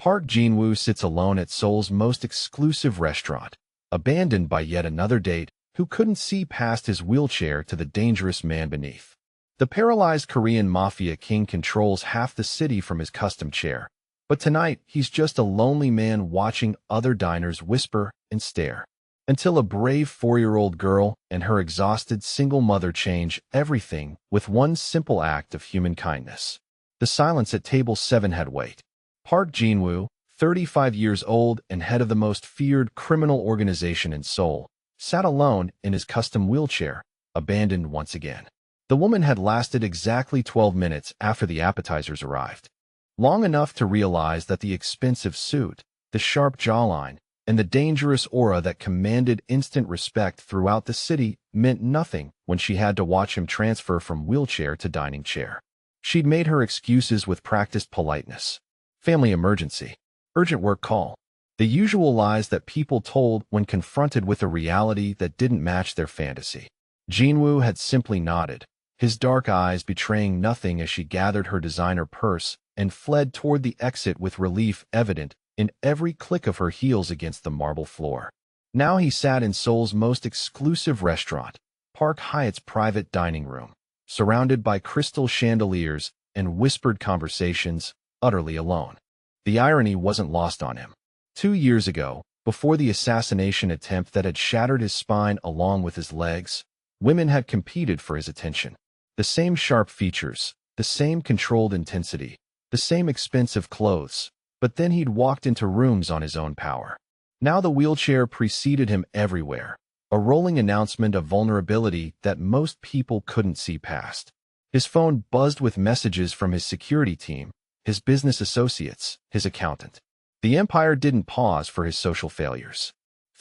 Park Jin-woo sits alone at Seoul's most exclusive restaurant, abandoned by yet another date who couldn't see past his wheelchair to the dangerous man beneath. The paralyzed Korean Mafia king controls half the city from his custom chair, but tonight he's just a lonely man watching other diners whisper and stare. Until a brave 4-year-old girl and her exhausted single mother change everything with one simple act of human kindness. The silence at table 7 had weight. Park Jin-woo, 35 years old and head of the most feared criminal organization in Seoul, sat alone in his custom wheelchair, abandoned once again. The woman had lasted exactly 12 minutes after the appetizers arrived. Long enough to realize that the expensive suit, the sharp jawline, and the dangerous aura that commanded instant respect throughout the city meant nothing when she had to watch him transfer from wheelchair to dining chair. She'd made her excuses with practiced politeness. Family emergency. Urgent work call. The usual lies that people told when confronted with a reality that didn't match their fantasy. Jin-woo had simply nodded, his dark eyes betraying nothing as she gathered her designer purse and fled toward the exit with relief evident in every click of her heels against the marble floor. Now he sat in Seoul's most exclusive restaurant, Park Hyatt's private dining room, surrounded by crystal chandeliers and whispered conversations, utterly alone. The irony wasn't lost on him. 2 years ago, before the assassination attempt that had shattered his spine along with his legs, women had competed for his attention. The same sharp features, the same controlled intensity, the same expensive clothes, but then he'd walked into rooms on his own power. Now the wheelchair preceded him everywhere, a rolling announcement of vulnerability that most people couldn't see past. His phone buzzed with messages from his security team, his business associates, his accountant. The empire didn't pause for his social failures.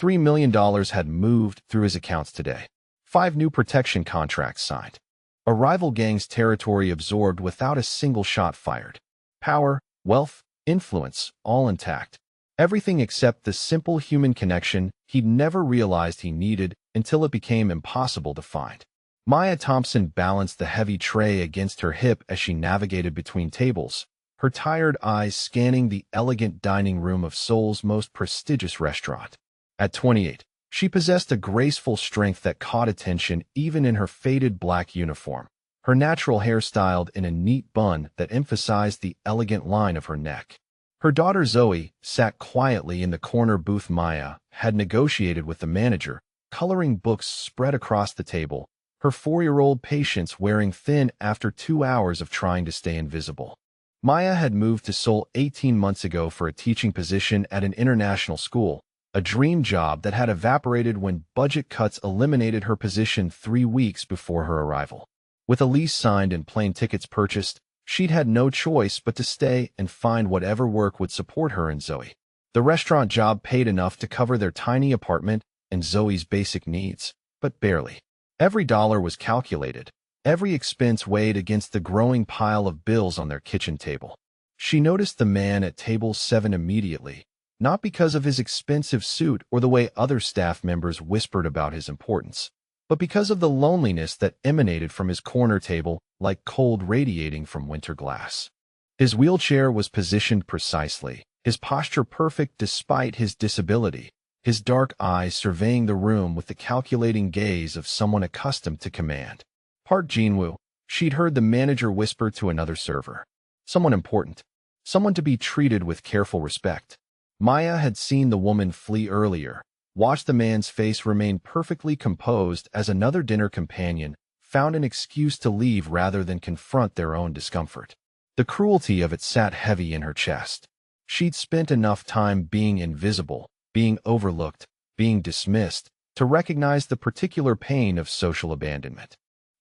$3 million had moved through his accounts today. 5 new protection contracts signed. A rival gang's territory absorbed without a single shot fired. Power, wealth, influence, all intact. Everything except the simple human connection he'd never realized he needed until it became impossible to find. Maya Thompson balanced the heavy tray against her hip as she navigated between tables, her tired eyes scanning the elegant dining room of Seoul's most prestigious restaurant. At 28, she possessed a graceful strength that caught attention even in her faded black uniform, her natural hair styled in a neat bun that emphasized the elegant line of her neck. Her daughter Zoe sat quietly in the corner booth. Maya had negotiated with the manager, coloring books spread across the table, her 4-year-old Patience wearing thin after 2 hours of trying to stay invisible. Maya had moved to Seoul 18 months ago for a teaching position at an international school, a dream job that had evaporated when budget cuts eliminated her position 3 weeks before her arrival. With a lease signed and plane tickets purchased, she'd had no choice but to stay and find whatever work would support her and Zoe. The restaurant job paid enough to cover their tiny apartment and Zoe's basic needs, but barely. Every dollar was calculated, every expense weighed against the growing pile of bills on their kitchen table. She noticed the man at table 7 immediately, not because of his expensive suit or the way other staff members whispered about his importance, but because of the loneliness that emanated from his corner table like cold radiating from winter glass. His wheelchair was positioned precisely, his posture perfect despite his disability, his dark eyes surveying the room with the calculating gaze of someone accustomed to command. Park Jin-woo, she'd heard the manager whisper to another server. Someone important, someone to be treated with careful respect. Maya had seen the woman flee earlier, watched the man's face remain perfectly composed as another dinner companion found an excuse to leave rather than confront their own discomfort. The cruelty of it sat heavy in her chest. She'd spent enough time being invisible, being overlooked, being dismissed, to recognize the particular pain of social abandonment.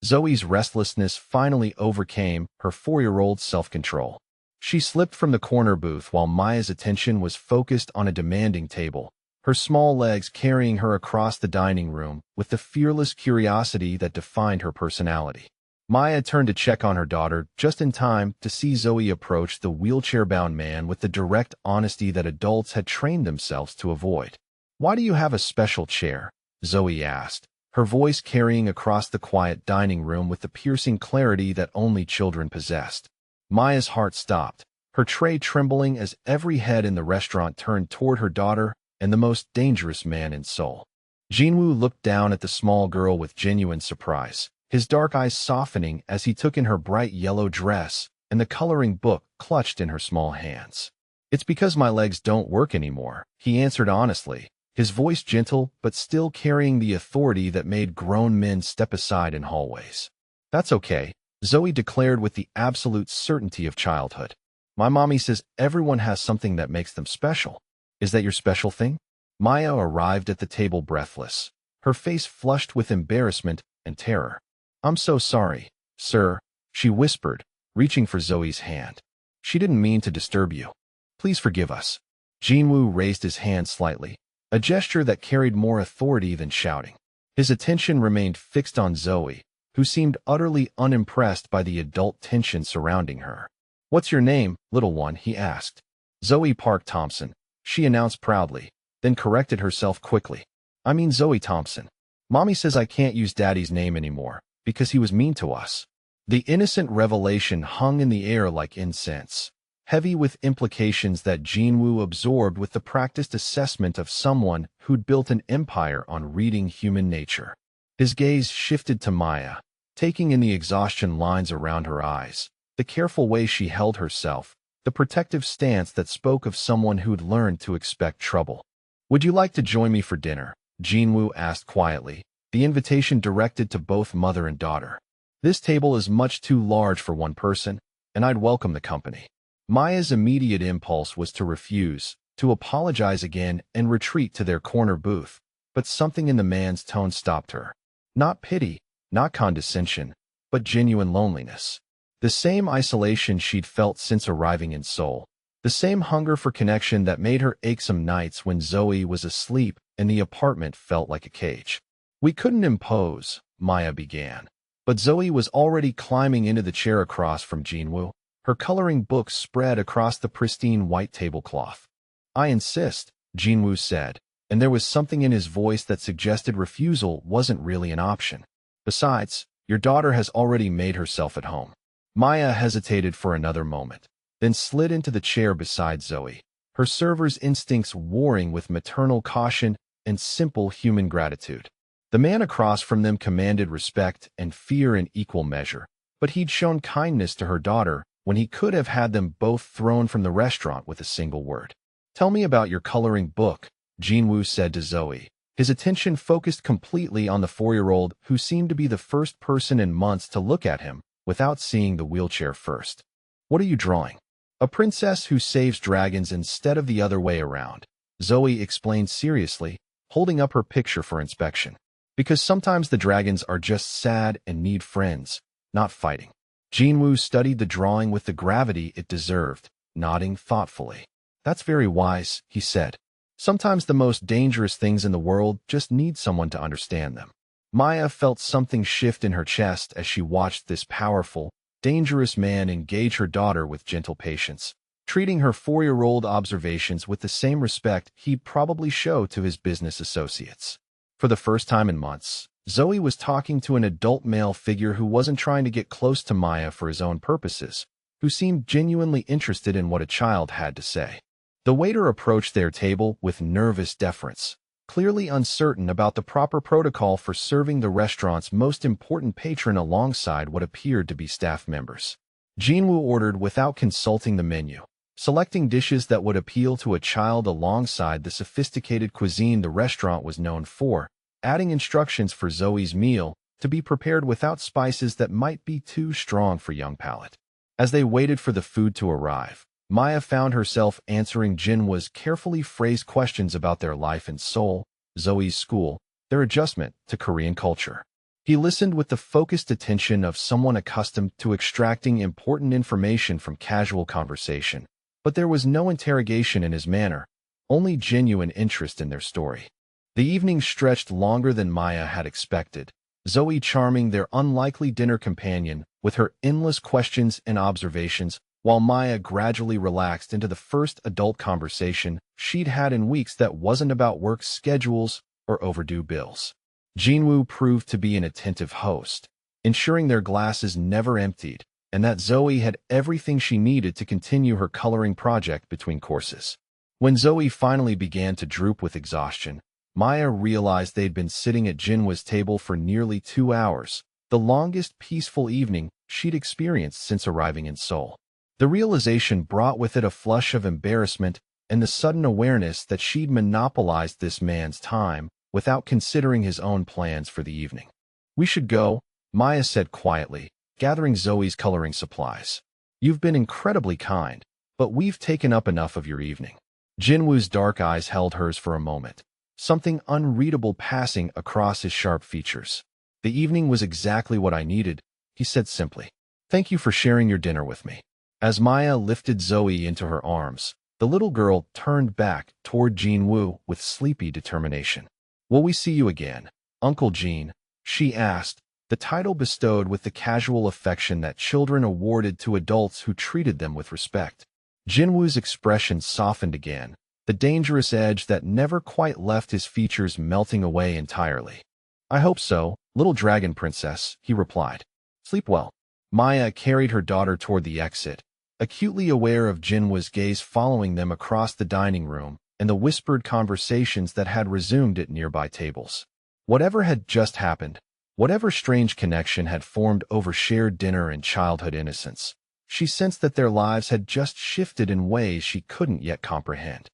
Zoe's restlessness finally overcame her 4-year-old self-control. She slipped from the corner booth while Maya's attention was focused on a demanding table, her small legs carrying her across the dining room with the fearless curiosity that defined her personality. Maya turned to check on her daughter just in time to see Zoe approach the wheelchair-bound man with the direct honesty that adults had trained themselves to avoid. "Why do you have a special chair?" Zoe asked, her voice carrying across the quiet dining room with the piercing clarity that only children possessed. Maya's heart stopped, her tray trembling as every head in the restaurant turned toward her daughter and the most dangerous man in Seoul. Jinwoo looked down at the small girl with genuine surprise, his dark eyes softening as he took in her bright yellow dress and the coloring book clutched in her small hands. "It's because my legs don't work anymore," he answered honestly, his voice gentle but still carrying the authority that made grown men step aside in hallways. "That's okay," Zoe declared with the absolute certainty of childhood. "My mommy says everyone has something that makes them special. Is that your special thing?" Maya arrived at the table breathless, her face flushed with embarrassment and terror. "I'm so sorry, sir," she whispered, reaching for Zoe's hand. "She didn't mean to disturb you. Please forgive us." Jinwoo raised his hand slightly, a gesture that carried more authority than shouting. His attention remained fixed on Zoe, who seemed utterly unimpressed by the adult tension surrounding her. "What's your name, little one?" he asked. "Zoe Park Thompson," she announced proudly, then corrected herself quickly. "I mean Zoe Thompson. Mommy says I can't use Daddy's name anymore because he was mean to us." The innocent revelation hung in the air like incense, heavy with implications that Jinwoo absorbed with the practiced assessment of someone who'd built an empire on reading human nature. His gaze shifted to Maya, taking in the exhaustion lines around her eyes, the careful way she held herself, the protective stance that spoke of someone who'd learned to expect trouble. "Would you like to join me for dinner?" Jinwoo asked quietly, the invitation directed to both mother and daughter. "This table is much too large for one person, and I'd welcome the company." Maya's immediate impulse was to refuse, to apologize again and retreat to their corner booth, but something in the man's tone stopped her. Not pity, not condescension, but genuine loneliness. The same isolation she'd felt since arriving in Seoul. The same hunger for connection that made her ache some nights when Zoe was asleep and the apartment felt like a cage. "We couldn't impose," Maya began. But Zoe was already climbing into the chair across from Jinwoo, her coloring book spread across the pristine white tablecloth. "I insist," Jinwoo said, and there was something in his voice that suggested refusal wasn't really an option. "Besides, your daughter has already made herself at home." Maya hesitated for another moment, then slid into the chair beside Zoe, her server's instincts warring with maternal caution and simple human gratitude. The man across from them commanded respect and fear in equal measure, but he'd shown kindness to her daughter when he could have had them both thrown from the restaurant with a single word. "Tell me about your coloring book," Jinwoo said to Zoe, his attention focused completely on the 4-year-old who seemed to be the first person in months to look at him without seeing the wheelchair first. "What are you drawing?" "A princess who saves dragons instead of the other way around," Zoe explained seriously, holding up her picture for inspection. "Because sometimes the dragons are just sad and need friends, not fighting." Jinwoo studied the drawing with the gravity it deserved, nodding thoughtfully. "That's very wise," he said. "Sometimes the most dangerous things in the world just need someone to understand them." Maya felt something shift in her chest as she watched this powerful, dangerous man engage her daughter with gentle patience, treating her 4-year-old observations with the same respect he'd probably show to his business associates. For the first time in months, Zoe was talking to an adult male figure who wasn't trying to get close to Maya for his own purposes, who seemed genuinely interested in what a child had to say. The waiter approached their table with nervous deference, clearly uncertain about the proper protocol for serving the restaurant's most important patron alongside what appeared to be staff members. Jinwoo ordered without consulting the menu, selecting dishes that would appeal to a child alongside the sophisticated cuisine the restaurant was known for, adding instructions for Zoe's meal to be prepared without spices that might be too strong for young palate. As they waited for the food to arrive, Maya found herself answering Jinwoo's carefully phrased questions about their life in Seoul, Zoe's school, their adjustment to Korean culture. He listened with the focused attention of someone accustomed to extracting important information from casual conversation, but there was no interrogation in his manner, only genuine interest in their story. The evening stretched longer than Maya had expected, Zoe charming their unlikely dinner companion with her endless questions and observations, while Maya gradually relaxed into the first adult conversation she'd had in weeks that wasn't about work schedules or overdue bills. Jinwoo proved to be an attentive host, ensuring their glasses never emptied and that Zoe had everything she needed to continue her coloring project between courses. When Zoe finally began to droop with exhaustion, Maya realized they'd been sitting at Jinwoo's table for nearly 2 hours, the longest peaceful evening she'd experienced since arriving in Seoul. The realization brought with it a flush of embarrassment and the sudden awareness that she'd monopolized this man's time without considering his own plans for the evening. "We should go," Maya said quietly, gathering Zoe's coloring supplies. "You've been incredibly kind, but we've taken up enough of your evening." Jinwoo's dark eyes held hers for a moment, something unreadable passing across his sharp features. "The evening was exactly what I needed," he said simply. "Thank you for sharing your dinner with me." As Maya lifted Zoe into her arms, the little girl turned back toward Jinwoo with sleepy determination. "Will we see you again, Uncle Jin?" she asked, the title bestowed with the casual affection that children awarded to adults who treated them with respect. Jinwoo's expression softened again, the dangerous edge that never quite left his features melting away entirely. "I hope so, little dragon princess," he replied. "Sleep well." Maya carried her daughter toward the exit, acutely aware of Jinwoo's gaze following them across the dining room and the whispered conversations that had resumed at nearby tables. Whatever had just happened, whatever strange connection had formed over shared dinner and childhood innocence, she sensed that their lives had just shifted in ways she couldn't yet comprehend.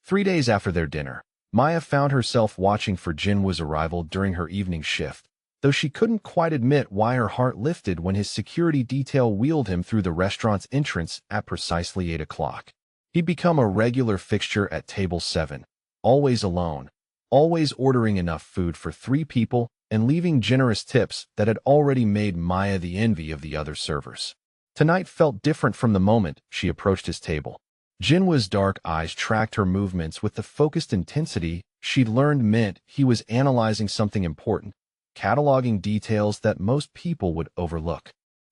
3 days after their dinner, Maya found herself watching for Jinwoo's arrival during her evening shift, though she couldn't quite admit why her heart lifted when his security detail wheeled him through the restaurant's entrance at precisely 8 o'clock. He'd become a regular fixture at table 7, always alone, always ordering enough food for 3 people and leaving generous tips that had already made Maya the envy of the other servers. Tonight felt different from the moment she approached his table. Jinwoo's dark eyes tracked her movements with the focused intensity she'd learned meant he was analyzing something important, cataloging details that most people would overlook.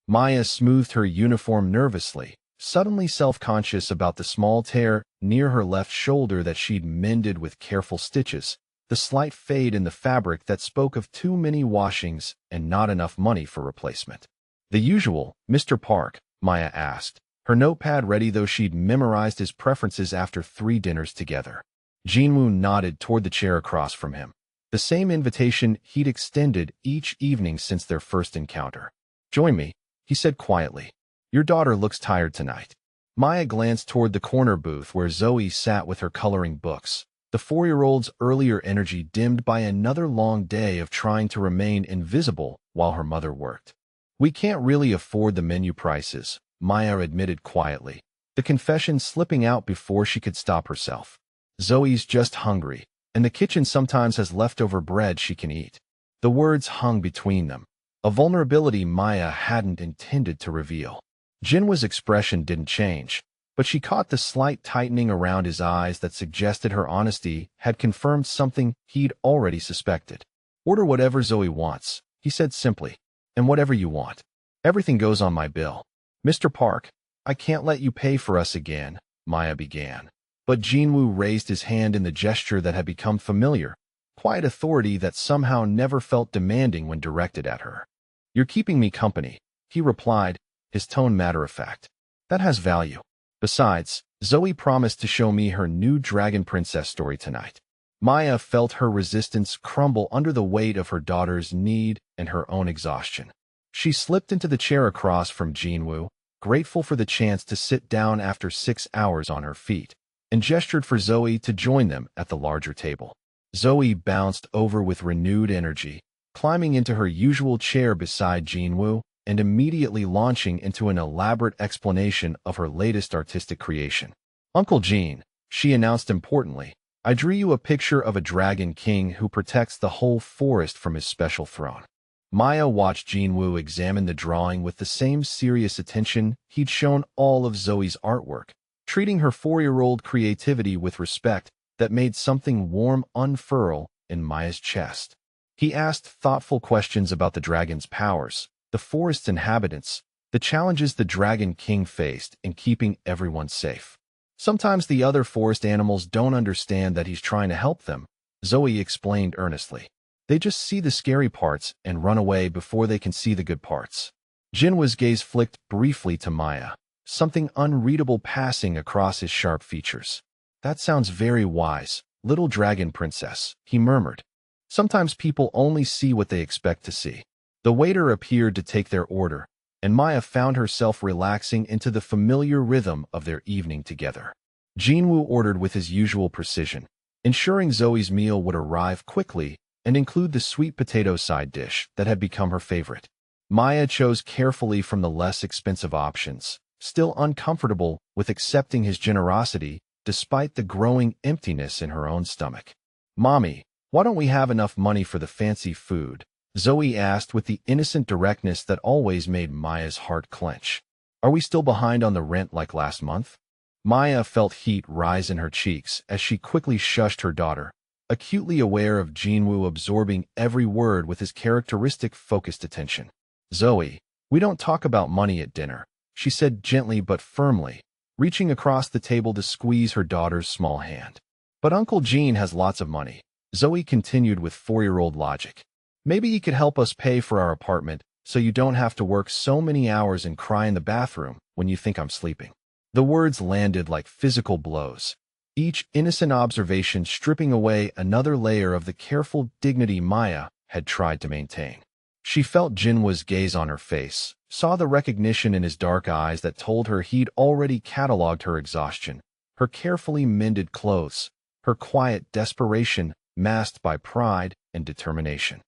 Maya smoothed her uniform nervously, suddenly self-conscious about the small tear near her left shoulder that she'd mended with careful stitches, the slight fade in the fabric that spoke of too many washings and not enough money for replacement. "The usual, Mr. Park?" Maya asked, her notepad ready though she'd memorized his preferences after 3 dinners together. Jinwoo nodded toward the chair across from him, the same invitation he'd extended each evening since their first encounter. "Join me," he said quietly. "Your daughter looks tired tonight." Maya glanced toward the corner booth where Zoe sat with her coloring books, the 4-year-old's earlier energy dimmed by another long day of trying to remain invisible while her mother worked. "We can't really afford the menu prices," Maya admitted quietly, the confession slipping out before she could stop herself. "Zoe's just hungry, and the kitchen sometimes has leftover bread she can eat." The words hung between them, a vulnerability Maya hadn't intended to reveal. Jinwoo's expression didn't change, but she caught the slight tightening around his eyes that suggested her honesty had confirmed something he'd already suspected. "Order whatever Zoe wants," he said simply, "and whatever you want. Everything goes on my bill." "Mr. Park, I can't let you pay for us again," Maya began. But Jinwoo raised his hand in the gesture that had become familiar, quiet authority that somehow never felt demanding when directed at her. "You're keeping me company," he replied, his tone matter-of-fact. "That has value. Besides, Zoe promised to show me her new Dragon Princess story tonight." Maya felt her resistance crumble under the weight of her daughter's need and her own exhaustion. She slipped into the chair across from Jinwoo, grateful for the chance to sit down after 6 hours on her feet, and gestured for Zoe to join them at the larger table. Zoe bounced over with renewed energy, climbing into her usual chair beside Jinwoo and immediately launching into an elaborate explanation of her latest artistic creation. "Uncle Jin," she announced importantly, "I drew you a picture of a dragon king who protects the whole forest from his special throne." Maya watched Jinwoo examine the drawing with the same serious attention he'd shown all of Zoe's artwork, treating her 4-year-old creativity with respect that made something warm unfurl in Maya's chest. He asked thoughtful questions about the dragon's powers, the forest's inhabitants, the challenges the Dragon King faced in keeping everyone safe. "Sometimes the other forest animals don't understand that he's trying to help them," Zoe explained earnestly. "They just see the scary parts and run away before they can see the good parts." Jinwoo's gaze flicked briefly to Maya, something unreadable passing across his sharp features. That sounds very wise, little dragon princess, he murmured. Sometimes people only see what they expect to see. The waiter appeared to take their order, and Maya found herself relaxing into the familiar rhythm of their evening together. Jinwoo ordered with his usual precision, ensuring Zoe's meal would arrive quickly and include the sweet potato side dish that had become her favorite. Maya chose carefully from the less expensive options, still uncomfortable with accepting his generosity despite the growing emptiness in her own stomach. "Mommy, why don't we have enough money for the fancy food?" Zoe asked with the innocent directness that always made Maya's heart clench. "Are we still behind on the rent like last month?" Maya felt heat rise in her cheeks as she quickly shushed her daughter, acutely aware of Jinwoo absorbing every word with his characteristic focused attention. "Zoe, we don't talk about money at dinner," she said gently but firmly, reaching across the table to squeeze her daughter's small hand. "But Uncle Gene has lots of money," Zoe continued with four-year-old logic. "Maybe he could help us pay for our apartment so you don't have to work so many hours and cry in the bathroom when you think I'm sleeping." The words landed like physical blows, each innocent observation stripping away another layer of the careful dignity Maya had tried to maintain. She felt Jinwoo's gaze on her face, saw the recognition in his dark eyes that told her he'd already cataloged her exhaustion, her carefully mended clothes, her quiet desperation masked by pride and determination.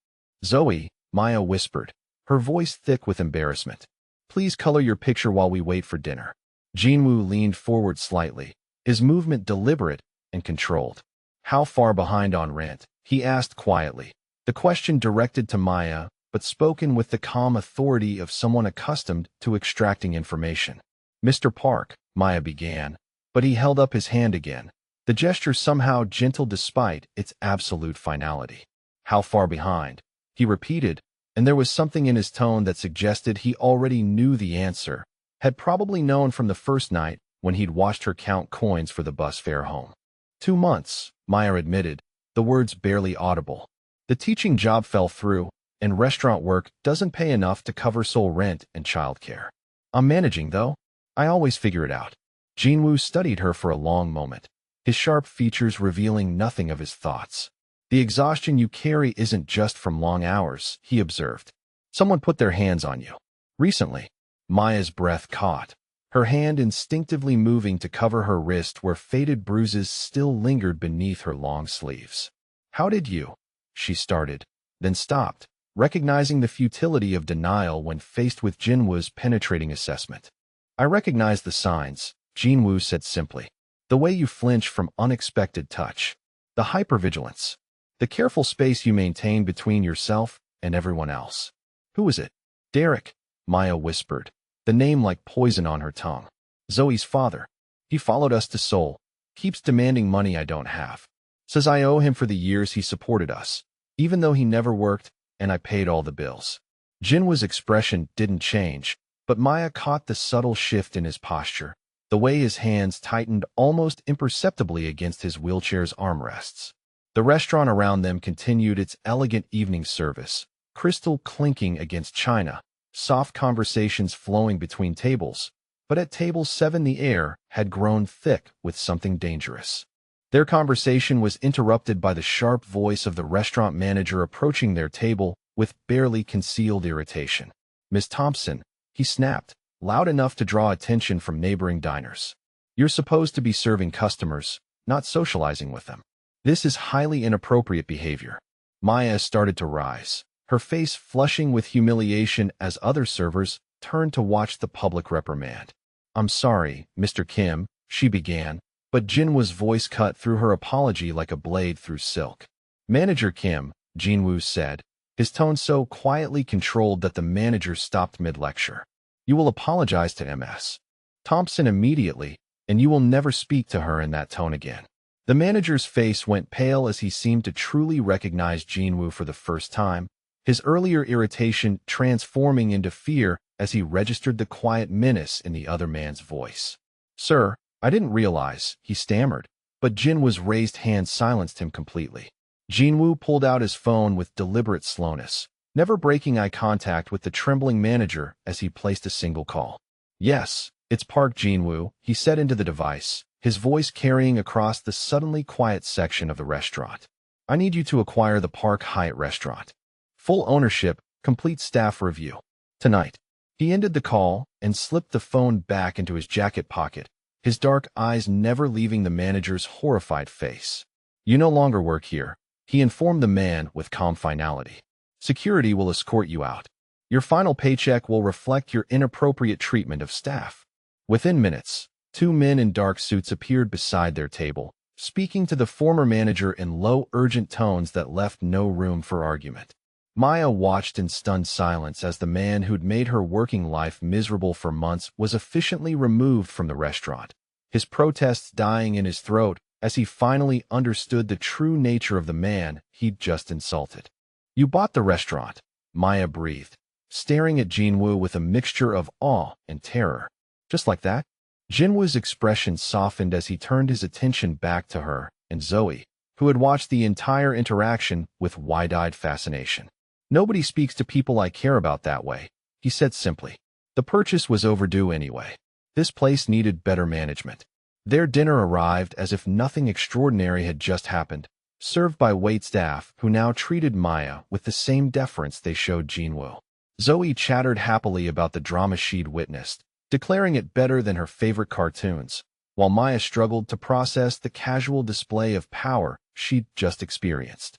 "Zoe," Maya whispered, her voice thick with embarrassment, "please color your picture while we wait for dinner." Jinwoo leaned forward slightly, his movement deliberate and controlled. "How far behind on rent?" he asked quietly, the question directed to Maya, but spoken with the calm authority of someone accustomed to extracting information. "Mr. Park," Maya began, but he held up his hand again, the gesture somehow gentle despite its absolute finality. "How far behind?" he repeated, and there was something in his tone that suggested he already knew the answer, had probably known from the first night when he'd watched her count coins for the bus fare home. 2 months, Maya admitted, the words barely audible. "The teaching job fell through, and restaurant work doesn't pay enough to cover sole rent and childcare. I'm managing, though. I always figure it out." Jinwoo studied her for a long moment, his sharp features revealing nothing of his thoughts. "The exhaustion you carry isn't just from long hours," he observed. "Someone put their hands on you. Recently." Maya's breath caught, her hand instinctively moving to cover her wrist where faded bruises still lingered beneath her long sleeves. "How did you?" she started, then stopped, recognizing the futility of denial when faced with Jinwoo's penetrating assessment. "I recognize the signs," Jinwoo said simply. "The way you flinch from unexpected touch. The hypervigilance. The careful space you maintain between yourself and everyone else." "Who is it?" "Derek," Maya whispered, the name like poison on her tongue. "Zoe's father. He followed us to Seoul. Keeps demanding money I don't have. Says I owe him for the years he supported us, even though he never worked, and I paid all the bills." Jinwoo's expression didn't change, but Maya caught the subtle shift in his posture, the way his hands tightened almost imperceptibly against his wheelchair's armrests. The restaurant around them continued its elegant evening service, crystal clinking against china, soft conversations flowing between tables, but at table 7 the air had grown thick with something dangerous. Their conversation was interrupted by the sharp voice of the restaurant manager approaching their table with barely concealed irritation. "Miss Thompson," he snapped, loud enough to draw attention from neighboring diners. "You're supposed to be serving customers, not socializing with them. This is highly inappropriate behavior." Maya started to rise, her face flushing with humiliation as other servers turned to watch the public reprimand. "I'm sorry, Mr. Kim," she began, but Jinwoo's voice cut through her apology like a blade through silk. "Manager Kim," Jinwoo said, his tone so quietly controlled that the manager stopped mid-lecture. "You will apologize to Ms. Thompson immediately, and you will never speak to her in that tone again." The manager's face went pale as he seemed to truly recognize Jinwoo for the first time, his earlier irritation transforming into fear as he registered the quiet menace in the other man's voice. "Sir, I didn't realize," he stammered, but Jinwoo's raised hand silenced him completely. Jinwoo pulled out his phone with deliberate slowness, never breaking eye contact with the trembling manager as he placed a single call. "Yes, it's Park Jinwoo," he said into the device, his voice carrying across the suddenly quiet section of the restaurant. "I need you to acquire the Park Hyatt restaurant. Full ownership, complete staff review. Tonight." He ended the call and slipped the phone back into his jacket pocket, his dark eyes never leaving the manager's horrified face. "You no longer work here," he informed the man with calm finality. "Security will escort you out. Your final paycheck will reflect your inappropriate treatment of staff." Within minutes, two men in dark suits appeared beside their table, speaking to the former manager in low, urgent tones that left no room for argument. Maya watched in stunned silence as the man who'd made her working life miserable for months was efficiently removed from the restaurant, his protests dying in his throat as he finally understood the true nature of the man he'd just insulted. "You bought the restaurant," Maya breathed, staring at Jinwoo with a mixture of awe and terror. "Just like that?" Jinwoo's expression softened as he turned his attention back to her and Zoe, who had watched the entire interaction with wide-eyed fascination. "Nobody speaks to people I care about that way," he said simply. "The purchase was overdue anyway. This place needed better management." Their dinner arrived as if nothing extraordinary had just happened, served by waitstaff who now treated Maya with the same deference they showed Jinwoo. Zoe chattered happily about the drama she'd witnessed, declaring it better than her favorite cartoons, while Maya struggled to process the casual display of power she'd just experienced.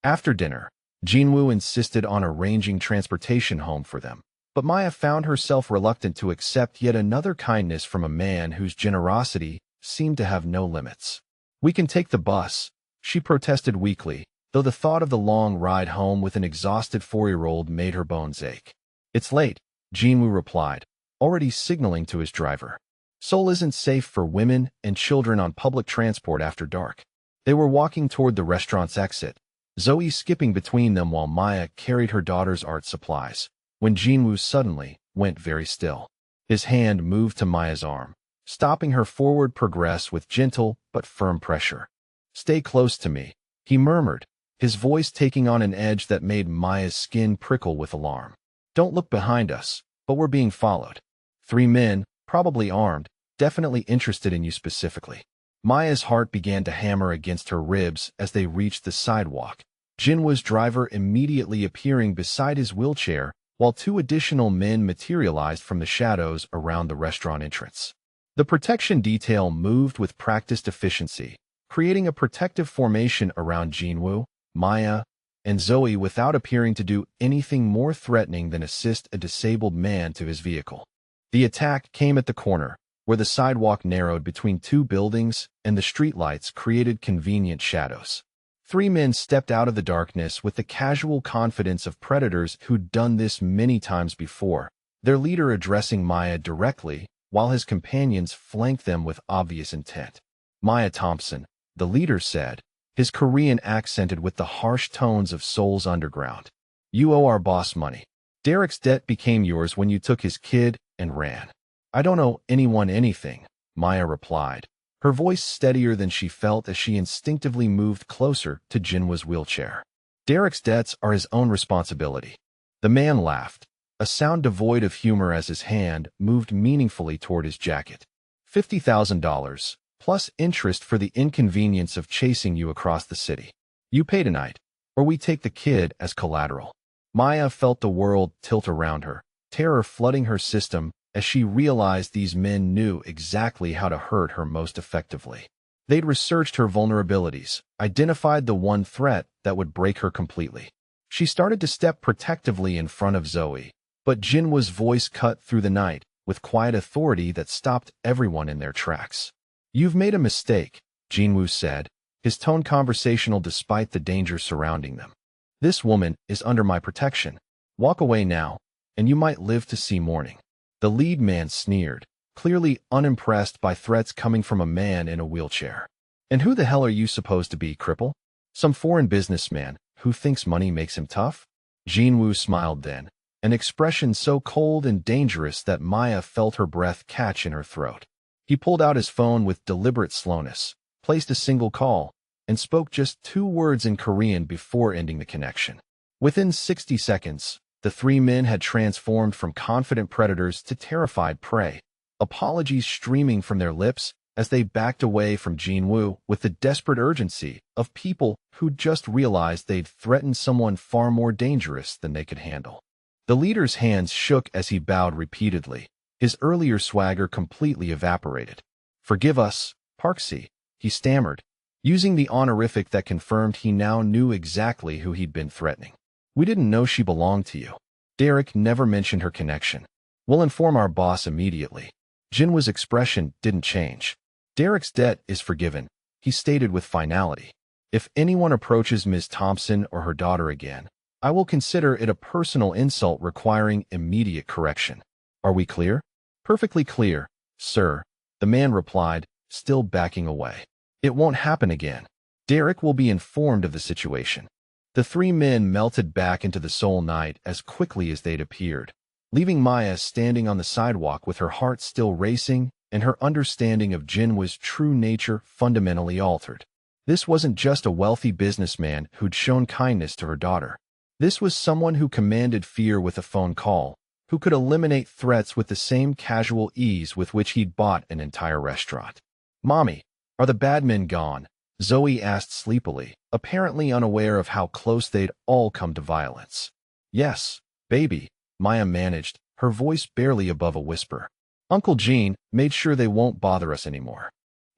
After dinner, Jinwoo insisted on arranging transportation home for them, but Maya found herself reluctant to accept yet another kindness from a man whose generosity seemed to have no limits. "We can take the bus," she protested weakly, though the thought of the long ride home with an exhausted 4-year-old made her bones ache. "It's late," Jinwoo replied, already signaling to his driver. Seoul isn't safe for women and children on public transport after dark. They were walking toward the restaurant's exit, Zoe skipping between them while Maya carried her daughter's art supplies, when Jinwoo suddenly went very still. His hand moved to Maya's arm, stopping her forward progress with gentle but firm pressure. "Stay close to me," he murmured, his voice taking on an edge that made Maya's skin prickle with alarm. "Don't look behind us, but we're being followed. 3 men, probably armed, definitely interested in you specifically." Maya's heart began to hammer against her ribs as they reached the sidewalk, Jinwoo's driver immediately appearing beside his wheelchair, while 2 additional men materialized from the shadows around the restaurant entrance. The protection detail moved with practiced efficiency, creating a protective formation around Jinwoo, Maya, and Zoe without appearing to do anything more threatening than assist a disabled man to his vehicle. The attack came at the corner, where the sidewalk narrowed between 2 buildings and the streetlights created convenient shadows. 3 men stepped out of the darkness with the casual confidence of predators who'd done this many times before, their leader addressing Maya directly, while his companions flanked them with obvious intent. "Maya Thompson," the leader said, his Korean accented with the harsh tones of Seoul's underground. "You owe our boss money. Derek's debt became yours when you took his kid and ran." "I don't owe anyone anything," Maya replied, her voice steadier than she felt as she instinctively moved closer to Jinwoo's wheelchair. "Derek's debts are his own responsibility." The man laughed, a sound devoid of humor as his hand moved meaningfully toward his jacket. $50,000, plus interest for the inconvenience of chasing you across the city. You pay tonight, or we take the kid as collateral." Maya felt the world tilt around her, terror flooding her system as she realized these men knew exactly how to hurt her most effectively. They'd researched her vulnerabilities, identified the one threat that would break her completely. She started to step protectively in front of Zoe, but Jinwoo's voice cut through the night with quiet authority that stopped everyone in their tracks. "You've made a mistake," Jinwoo said, his tone conversational despite the danger surrounding them. "This woman is under my protection. Walk away now, and you might live to see morning." The lead man sneered, clearly unimpressed by threats coming from a man in a wheelchair. "And who the hell are you supposed to be, cripple? Some foreign businessman who thinks money makes him tough?" Jinwoo smiled then, an expression so cold and dangerous that Maya felt her breath catch in her throat. He pulled out his phone with deliberate slowness, placed a single call, and spoke just 2 words in Korean before ending the connection. Within 60 seconds, the three men had transformed from confident predators to terrified prey, apologies streaming from their lips as they backed away from Jinwoo with the desperate urgency of people who'd just realized they'd threatened someone far more dangerous than they could handle. The leader's hands shook as he bowed repeatedly. His earlier swagger completely evaporated. "Forgive us, Parksy," he stammered, using the honorific that confirmed he now knew exactly who he'd been threatening. "We didn't know she belonged to you. Derek never mentioned her connection. We'll inform our boss immediately." Jinwoo's expression didn't change. "Derek's debt is forgiven," he stated with finality. "If anyone approaches Ms. Thompson or her daughter again, I will consider it a personal insult requiring immediate correction. Are we clear?" "Perfectly clear, sir," the man replied, still backing away. "It won't happen again. Derek will be informed of the situation." The three men melted back into the Seoul night as quickly as they'd appeared, leaving Maya standing on the sidewalk with her heart still racing and her understanding of Jinwoo's true nature fundamentally altered. This wasn't just a wealthy businessman who'd shown kindness to her daughter. This was someone who commanded fear with a phone call, who could eliminate threats with the same casual ease with which he'd bought an entire restaurant. "Mommy, are the bad men gone?" Zoe asked sleepily, apparently unaware of how close they'd all come to violence. "Yes, baby," Maya managed, her voice barely above a whisper. "Uncle Gene made sure they won't bother us anymore."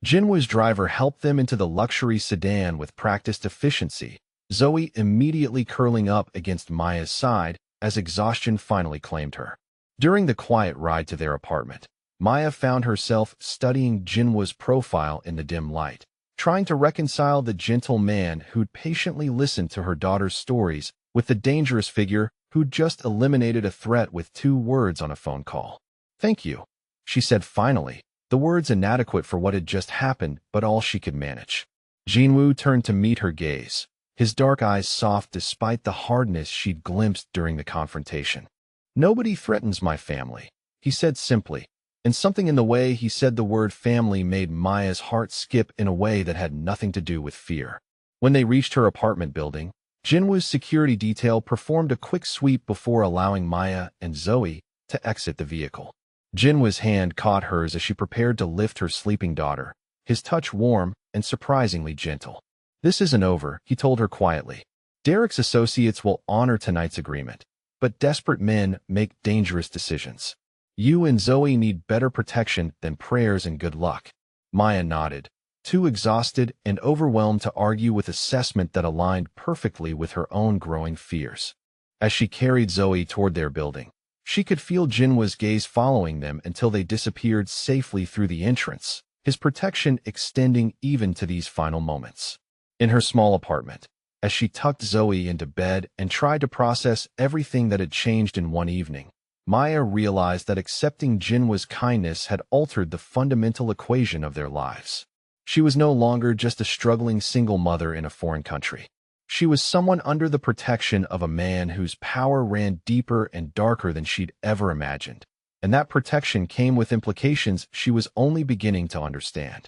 Jinwoo's driver helped them into the luxury sedan with practiced efficiency, Zoe immediately curling up against Maya's side as exhaustion finally claimed her. During the quiet ride to their apartment, Maya found herself studying Jinwoo's profile in the dim light, trying to reconcile the gentle man who'd patiently listened to her daughter's stories with the dangerous figure who'd just eliminated a threat with 2 words on a phone call. "Thank you," she said finally, the words inadequate for what had just happened, but all she could manage. Jinwoo turned to meet her gaze, his dark eyes soft despite the hardness she'd glimpsed during the confrontation. "Nobody threatens my family," he said simply, and something in the way he said the word family made Maya's heart skip in a way that had nothing to do with fear. When they reached her apartment building, Jinwoo's security detail performed a quick sweep before allowing Maya and Zoe to exit the vehicle. Jinwoo's hand caught hers as she prepared to lift her sleeping daughter, his touch warm and surprisingly gentle. "This isn't over," he told her quietly. "Derek's associates will honor tonight's agreement, but desperate men make dangerous decisions. You and Zoe need better protection than prayers and good luck." Maya nodded, too exhausted and overwhelmed to argue with assessment that aligned perfectly with her own growing fears. As she carried Zoe toward their building, she could feel Jinwoo's gaze following them until they disappeared safely through the entrance, his protection extending even to these final moments. In her small apartment, as she tucked Zoe into bed and tried to process everything that had changed in one evening, Maya realized that accepting Jinwoo's kindness had altered the fundamental equation of their lives. She was no longer just a struggling single mother in a foreign country. She was someone under the protection of a man whose power ran deeper and darker than she'd ever imagined, and that protection came with implications she was only beginning to understand.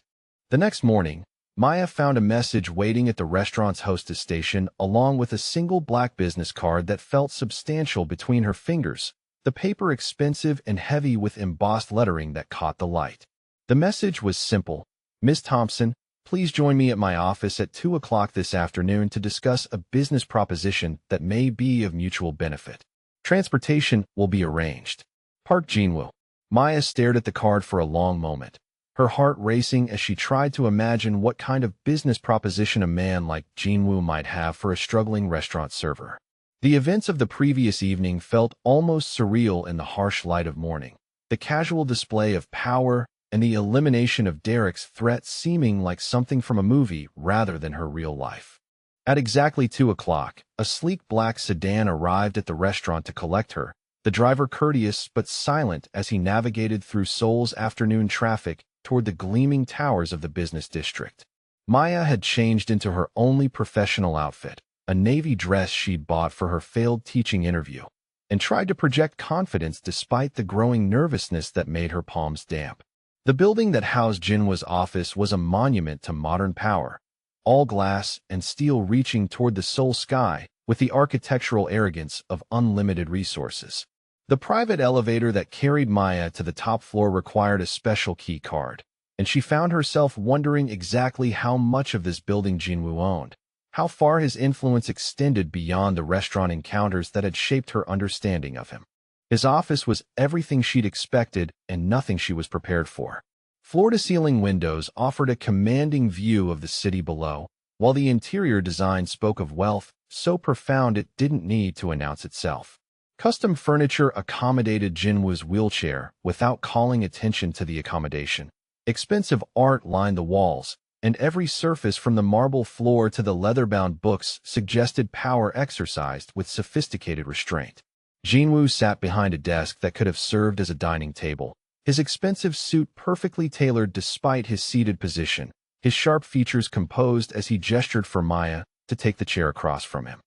The next morning, Maya found a message waiting at the restaurant's hostess station along with a single black business card that felt substantial between her fingers, the paper expensive and heavy with embossed lettering that caught the light. The message was simple: "Ms. Thompson, please join me at my office at 2 o'clock this afternoon to discuss a business proposition that may be of mutual benefit. Transportation will be arranged. Park Jinwoo." Maya stared at the card for a long moment, her heart racing as she tried to imagine what kind of business proposition a man like Jinwoo might have for a struggling restaurant server. The events of the previous evening felt almost surreal in the harsh light of morning, the casual display of power and the elimination of Derek's threat seeming like something from a movie rather than her real life. At exactly 2 o'clock, a sleek black sedan arrived at the restaurant to collect her, the driver courteous but silent as he navigated through Seoul's afternoon traffic toward the gleaming towers of the business district. Maya had changed into her only professional outfit, a navy dress she'd bought for her failed teaching interview, and tried to project confidence despite the growing nervousness that made her palms damp. The building that housed Jinwoo's office was a monument to modern power, all glass and steel reaching toward the Seoul sky with the architectural arrogance of unlimited resources. The private elevator that carried Maya to the top floor required a special key card, and she found herself wondering exactly how much of this building Jinwoo owned, how far his influence extended beyond the restaurant encounters that had shaped her understanding of him. His office was everything she'd expected and nothing she was prepared for. Floor-to-ceiling windows offered a commanding view of the city below, while the interior design spoke of wealth so profound it didn't need to announce itself. Custom furniture accommodated Jinwoo's wheelchair without calling attention to the accommodation. Expensive art lined the walls, and every surface from the marble floor to the leather-bound books suggested power exercised with sophisticated restraint. Jinwoo sat behind a desk that could have served as a dining table, his expensive suit perfectly tailored despite his seated position, his sharp features composed as he gestured for Maya to take the chair across from him.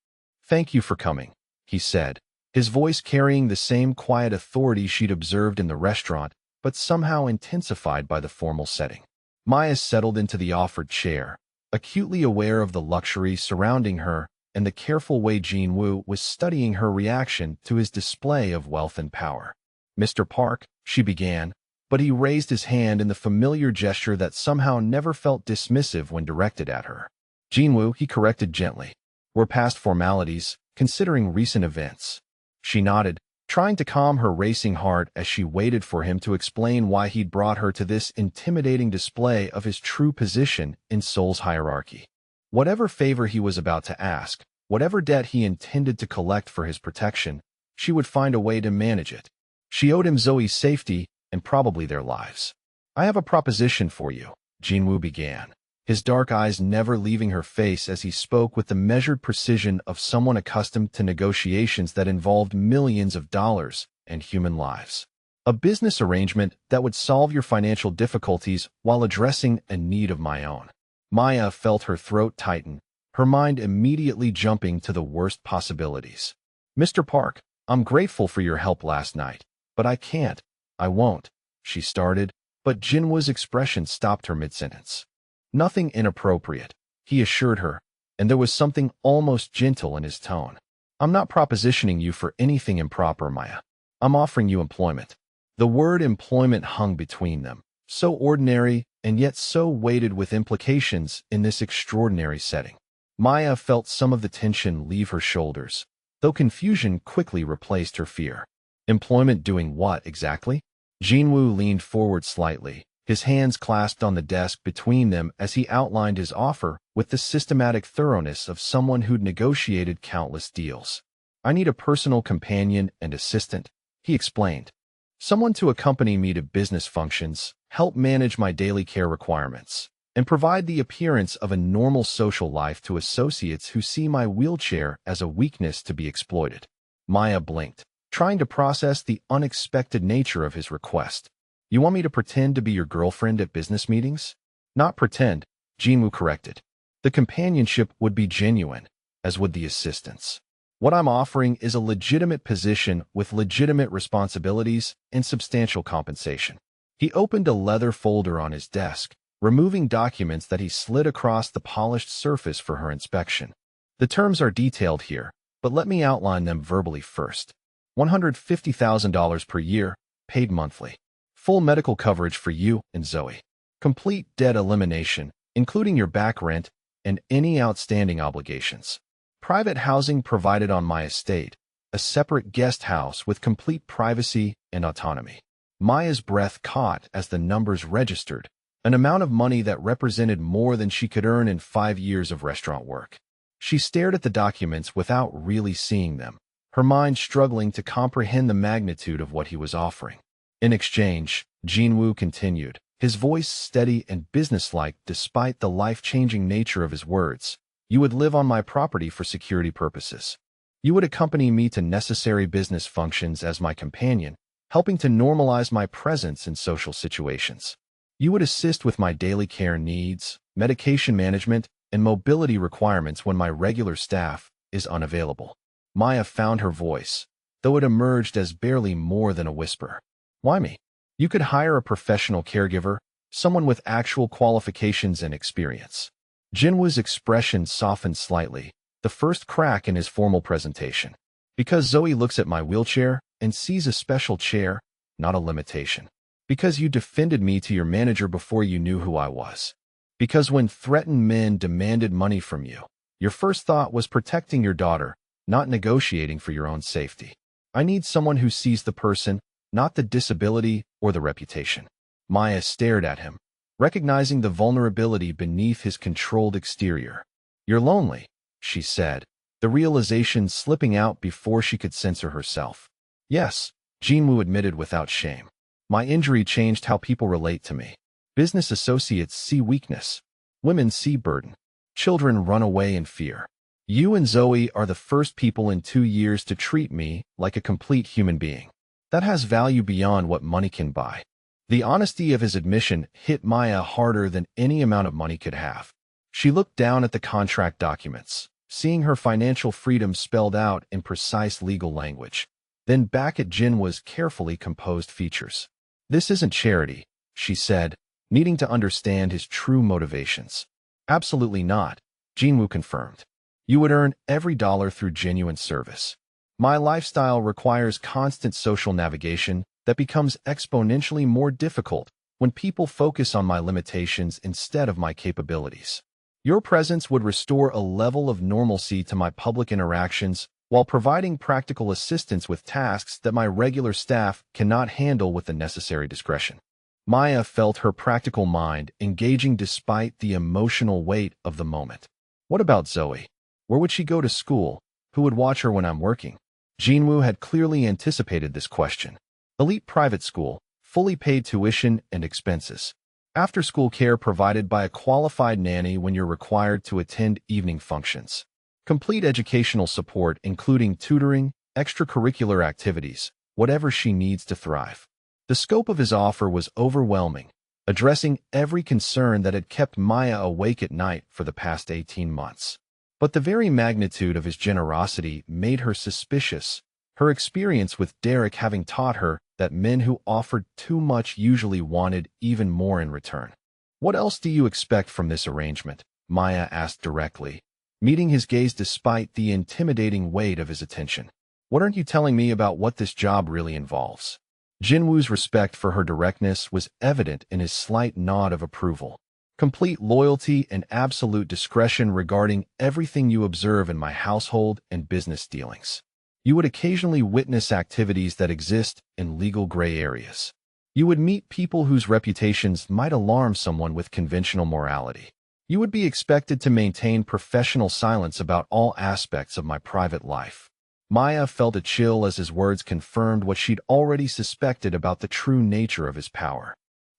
"Thank you for coming," he said, his voice carrying the same quiet authority she'd observed in the restaurant, but somehow intensified by the formal setting. Maya settled into the offered chair, acutely aware of the luxury surrounding her and the careful way Jinwoo was studying her reaction to his display of wealth and power. "Mr. Park," she began, but he raised his hand in the familiar gesture that somehow never felt dismissive when directed at her. "Jinwoo," he corrected gently. "We're past formalities, considering recent events." She nodded, trying to calm her racing heart as she waited for him to explain why he'd brought her to this intimidating display of his true position in Seoul's hierarchy. Whatever favor he was about to ask, whatever debt he intended to collect for his protection, she would find a way to manage it. She owed him Zoe's safety and probably their lives. "I have a proposition for you," Jinwoo began, his dark eyes never leaving her face as he spoke with the measured precision of someone accustomed to negotiations that involved millions of dollars and human lives. "A business arrangement that would solve your financial difficulties while addressing a need of my own." Maya felt her throat tighten, her mind immediately jumping to the worst possibilities. "Mr. Park, I'm grateful for your help last night, but I won't," she started, but Jinwoo's expression stopped her mid-sentence. "Nothing inappropriate," he assured her, and there was something almost gentle in his tone. "I'm not propositioning you for anything improper, Maya. I'm offering you employment." The word employment hung between them, so ordinary and yet so weighted with implications in this extraordinary setting. Maya felt some of the tension leave her shoulders, though confusion quickly replaced her fear. Employment doing what, exactly? Jinwoo leaned forward slightly, his hands clasped on the desk between them as he outlined his offer with the systematic thoroughness of someone who'd negotiated countless deals. "I need a personal companion and assistant," he explained. "Someone to accompany me to business functions, help manage my daily care requirements, and provide the appearance of a normal social life to associates who see my wheelchair as a weakness to be exploited." Maya blinked, trying to process the unexpected nature of his request. "You want me to pretend to be your girlfriend at business meetings?" "Not pretend," Jinwoo corrected. "The companionship would be genuine, as would the assistance. What I'm offering is a legitimate position with legitimate responsibilities and substantial compensation." He opened a leather folder on his desk, removing documents that he slid across the polished surface for her inspection. "The terms are detailed here, but let me outline them verbally first. $150,000 per year, paid monthly. Full medical coverage for you and Zoe. Complete debt elimination, including your back rent and any outstanding obligations. Private housing provided on my estate, a separate guest house with complete privacy and autonomy." Maya's breath caught as the numbers registered, an amount of money that represented more than she could earn in 5 years of restaurant work. She stared at the documents without really seeing them, her mind struggling to comprehend the magnitude of what he was offering. "In exchange," Jinwoo continued, his voice steady and businesslike despite the life-changing nature of his words, "you would live on my property for security purposes. You would accompany me to necessary business functions as my companion, helping to normalize my presence in social situations. You would assist with my daily care needs, medication management, and mobility requirements when my regular staff is unavailable." Maya found her voice, though it emerged as barely more than a whisper. "Why me? You could hire a professional caregiver, someone with actual qualifications and experience." Jinwoo's expression softened slightly, the first crack in his formal presentation. Because Zoe looks at my wheelchair and sees a special chair, not a limitation. Because you defended me to your manager before you knew who I was. Because when threatened men demanded money from you, your first thought was protecting your daughter, not negotiating for your own safety. I need someone who sees the person, not the disability or the reputation. Maya stared at him, recognizing the vulnerability beneath his controlled exterior. You're lonely, she said, the realization slipping out before she could censor herself. Yes, Jinwoo admitted without shame. My injury changed how people relate to me. Business associates see weakness. Women see burden. Children run away in fear. You and Zoe are the first people in 2 years to treat me like a complete human being. That has value beyond what money can buy. The honesty of his admission hit Maya harder than any amount of money could have. She looked down at the contract documents, seeing her financial freedom spelled out in precise legal language. Then back at Jinwoo's carefully composed features. This isn't charity, she said, needing to understand his true motivations. Absolutely not, Jinwoo confirmed. You would earn every dollar through genuine service. My lifestyle requires constant social navigation that becomes exponentially more difficult when people focus on my limitations instead of my capabilities. Your presence would restore a level of normalcy to my public interactions while providing practical assistance with tasks that my regular staff cannot handle with the necessary discretion. Maya felt her practical mind engaging despite the emotional weight of the moment. What about Zoe? Where would she go to school? Who would watch her when I'm working? Jinwoo had clearly anticipated this question. Elite private school, fully paid tuition and expenses. After-school care provided by a qualified nanny when you're required to attend evening functions. Complete educational support including tutoring, extracurricular activities, whatever she needs to thrive. The scope of his offer was overwhelming, addressing every concern that had kept Maya awake at night for the past 18 months. But the very magnitude of his generosity made her suspicious, her experience with Derek having taught her that men who offered too much usually wanted even more in return. What else do you expect from this arrangement? Maya asked directly, meeting his gaze despite the intimidating weight of his attention. What aren't you telling me about what this job really involves? Jinwoo's respect for her directness was evident in his slight nod of approval. Complete loyalty and absolute discretion regarding everything you observe in my household and business dealings. You would occasionally witness activities that exist in legal gray areas. You would meet people whose reputations might alarm someone with conventional morality. You would be expected to maintain professional silence about all aspects of my private life. Maya felt a chill as his words confirmed what she'd already suspected about the true nature of his power.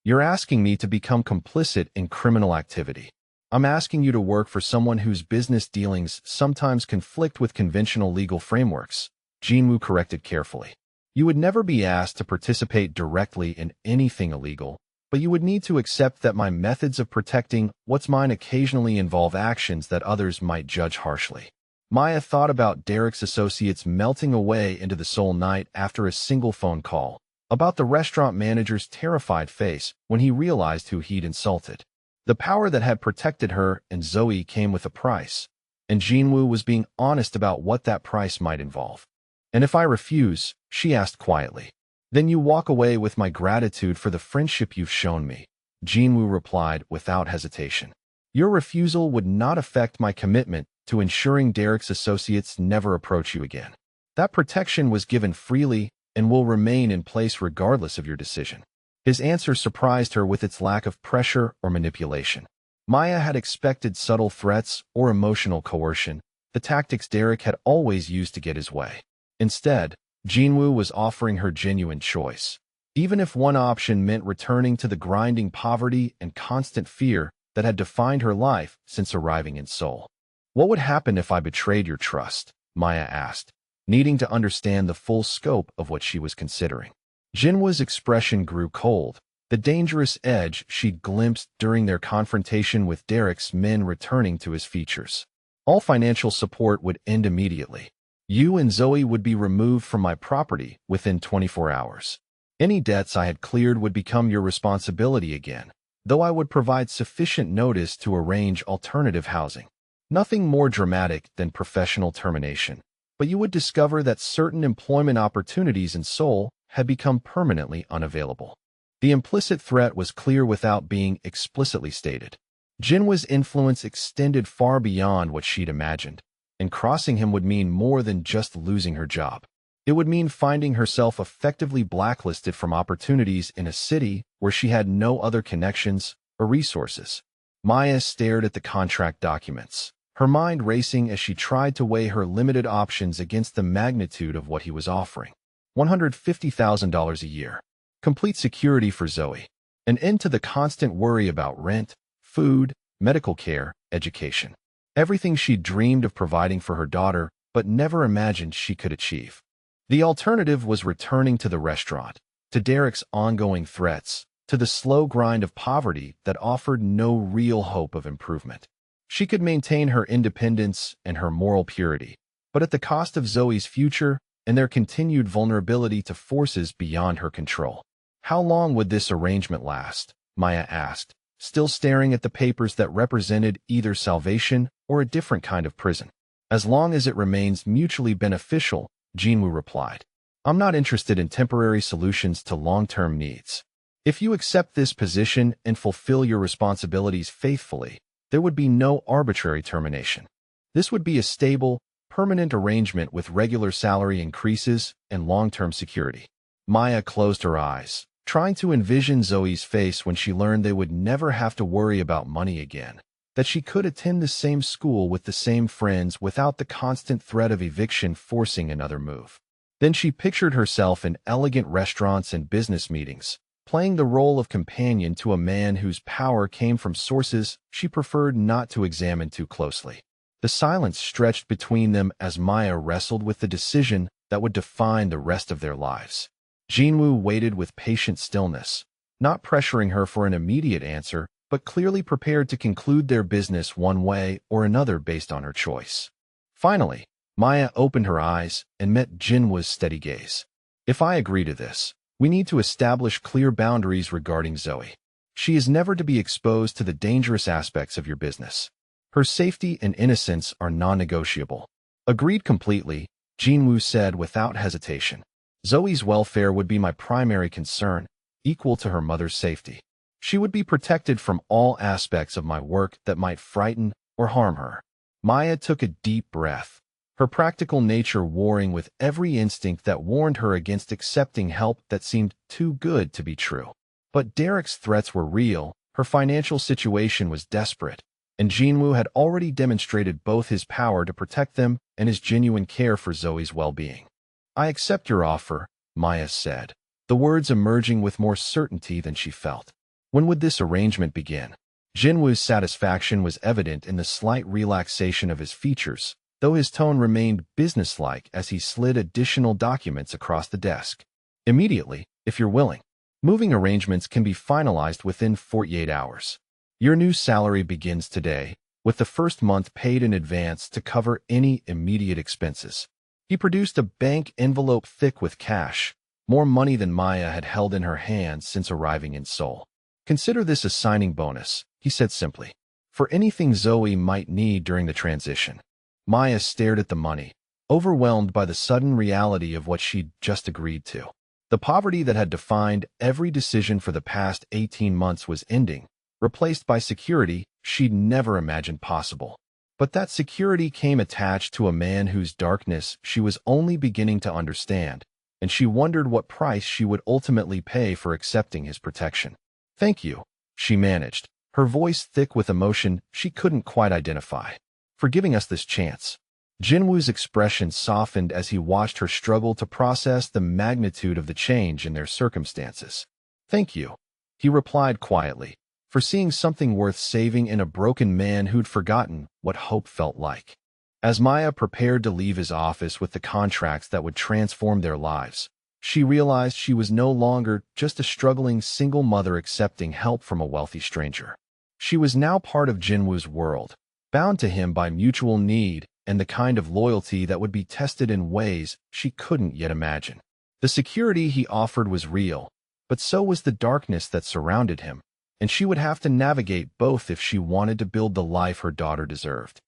You're asking me to become complicit in criminal activity. I'm asking you to work for someone whose business dealings sometimes conflict with conventional legal frameworks, Jinwoo corrected carefully. You would never be asked to participate directly in anything illegal, but you would need to accept that my methods of protecting what's mine occasionally involve actions that others might judge harshly. Maya thought about Derek's associates melting away into the soul night after a single phone call, about the restaurant manager's terrified face when he realized who he'd insulted. The power that had protected her and Zoe came with a price, and Jinwoo was being honest about what that price might involve. And if I refuse, she asked quietly, then you walk away with my gratitude for the friendship you've shown me, Jinwoo replied without hesitation. Your refusal would not affect my commitment to ensuring Derek's associates never approach you again. That protection was given freely and will remain in place regardless of your decision. His answer surprised her with its lack of pressure or manipulation. Maya had expected subtle threats or emotional coercion, the tactics Derek had always used to get his way. Instead, Jinwoo was offering her genuine choice. Even if one option meant returning to the grinding poverty and constant fear that had defined her life since arriving in Seoul. What would happen if I betrayed your trust? Maya asked, needing to understand the full scope of what she was considering. Jinwoo's expression grew cold, the dangerous edge she'd glimpsed during their confrontation with Derek's men returning to his features. All financial support would end immediately. You and Zoe would be removed from my property within 24 hours. Any debts I had cleared would become your responsibility again, though I would provide sufficient notice to arrange alternative housing. Nothing more dramatic than professional termination, but you would discover that certain employment opportunities in Seoul had become permanently unavailable. The implicit threat was clear without being explicitly stated. Jinwoo's influence extended far beyond what she'd imagined, and crossing him would mean more than just losing her job. It would mean finding herself effectively blacklisted from opportunities in a city where she had no other connections or resources. Maya stared at the contract documents, her mind racing as she tried to weigh her limited options against the magnitude of what he was offering. $150,000 a year. Complete security for Zoe. An end to the constant worry about rent, food, medical care, education. Everything she'd dreamed of providing for her daughter, but never imagined she could achieve. The alternative was returning to the restaurant, to Derek's ongoing threats, to the slow grind of poverty that offered no real hope of improvement. She could maintain her independence and her moral purity, but at the cost of Zoe's future and their continued vulnerability to forces beyond her control. How long would this arrangement last? Maya asked, still staring at the papers that represented either salvation or a different kind of prison. As long as it remains mutually beneficial, Jinwoo replied. I'm not interested in temporary solutions to long-term needs. If you accept this position and fulfill your responsibilities faithfully, there would be no arbitrary termination. This would be a stable, permanent arrangement with regular salary increases and long-term security. Maya closed her eyes, trying to envision Zoe's face when she learned they would never have to worry about money again, that she could attend the same school with the same friends without the constant threat of eviction forcing another move. Then she pictured herself in elegant restaurants and business meetings, playing the role of companion to a man whose power came from sources she preferred not to examine too closely. The silence stretched between them as Maya wrestled with the decision that would define the rest of their lives. Jinwoo waited with patient stillness, not pressuring her for an immediate answer, but clearly prepared to conclude their business one way or another based on her choice. Finally, Maya opened her eyes and met Jinwoo's steady gaze. If I agree to this, we need to establish clear boundaries regarding Zoe. She is never to be exposed to the dangerous aspects of your business. Her safety and innocence are non-negotiable. Agreed completely, Jinwoo said without hesitation. Zoe's welfare would be my primary concern, equal to her mother's safety. She would be protected from all aspects of my work that might frighten or harm her. Maya took a deep breath, her practical nature warring with every instinct that warned her against accepting help that seemed too good to be true. But Derek's threats were real, her financial situation was desperate, and Jinwoo had already demonstrated both his power to protect them and his genuine care for Zoe's well-being. I accept your offer, Maya said, the words emerging with more certainty than she felt. When would this arrangement begin? Jinwoo's satisfaction was evident in the slight relaxation of his features, though his tone remained businesslike as he slid additional documents across the desk. Immediately, if you're willing. Moving arrangements can be finalized within 48 hours. Your new salary begins today, with the first month paid in advance to cover any immediate expenses. He produced a bank envelope thick with cash, more money than Maya had held in her hands since arriving in Seoul. Consider this a signing bonus, he said simply, for anything Zoe might need during the transition. Maya stared at the money, overwhelmed by the sudden reality of what she'd just agreed to. The poverty that had defined every decision for the past 18 months was ending, replaced by security she'd never imagined possible. But that security came attached to a man whose darkness she was only beginning to understand, and she wondered what price she would ultimately pay for accepting his protection. Thank you, she managed, her voice thick with emotion she couldn't quite identify, for giving us this chance. Jinwoo's expression softened as he watched her struggle to process the magnitude of the change in their circumstances. Thank you, he replied quietly, for seeing something worth saving in a broken man who'd forgotten what hope felt like. As Maya prepared to leave his office with the contracts that would transform their lives, she realized she was no longer just a struggling single mother accepting help from a wealthy stranger. She was now part of Jinwoo's world, bound to him by mutual need and the kind of loyalty that would be tested in ways she couldn't yet imagine. The security he offered was real, but so was the darkness that surrounded him, and she would have to navigate both if she wanted to build the life her daughter deserved.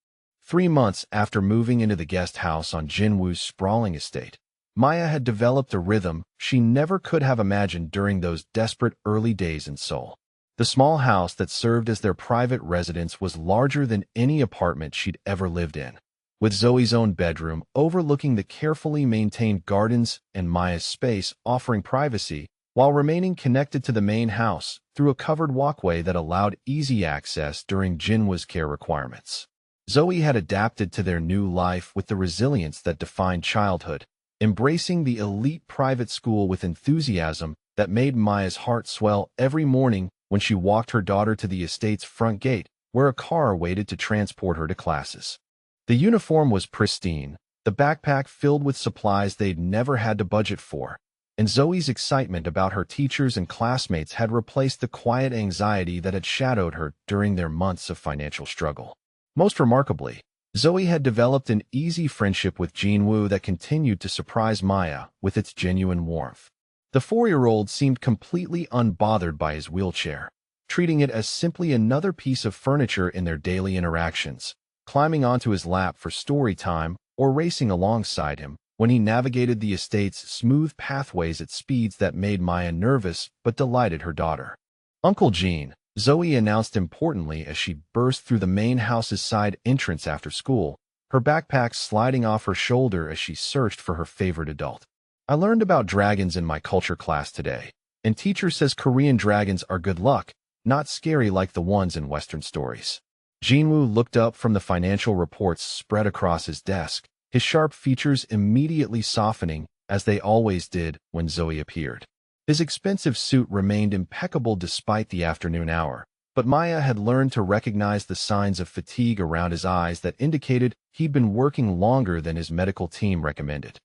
3 months after moving into the guest house on Jinwoo's sprawling estate, Maya had developed a rhythm she never could have imagined during those desperate early days in Seoul. The small house that served as their private residence was larger than any apartment she'd ever lived in, with Zoe's own bedroom overlooking the carefully maintained gardens and Maya's space offering privacy while remaining connected to the main house through a covered walkway that allowed easy access during Jinwoo's care requirements. Zoe had adapted to their new life with the resilience that defined childhood, embracing the elite private school with enthusiasm that made Maya's heart swell every morning when she walked her daughter to the estate's front gate, where a car waited to transport her to classes. The uniform was pristine, the backpack filled with supplies they'd never had to budget for, and Zoe's excitement about her teachers and classmates had replaced the quiet anxiety that had shadowed her during their months of financial struggle. Most remarkably, Zoe had developed an easy friendship with Jinwoo that continued to surprise Maya with its genuine warmth. The 4-year-old seemed completely unbothered by his wheelchair, treating it as simply another piece of furniture in their daily interactions, climbing onto his lap for story time or racing alongside him when he navigated the estate's smooth pathways at speeds that made Maya nervous but delighted her daughter. "Uncle Gene," Zoe announced importantly as she burst through the main house's side entrance after school, her backpack sliding off her shoulder as she searched for her favorite adult. "I learned about dragons in my culture class today, and teacher says Korean dragons are good luck, not scary like the ones in Western stories." Jinwoo looked up from the financial reports spread across his desk, his sharp features immediately softening as they always did when Zoe appeared. His expensive suit remained impeccable despite the afternoon hour, but Maya had learned to recognize the signs of fatigue around his eyes that indicated he'd been working longer than his medical team recommended.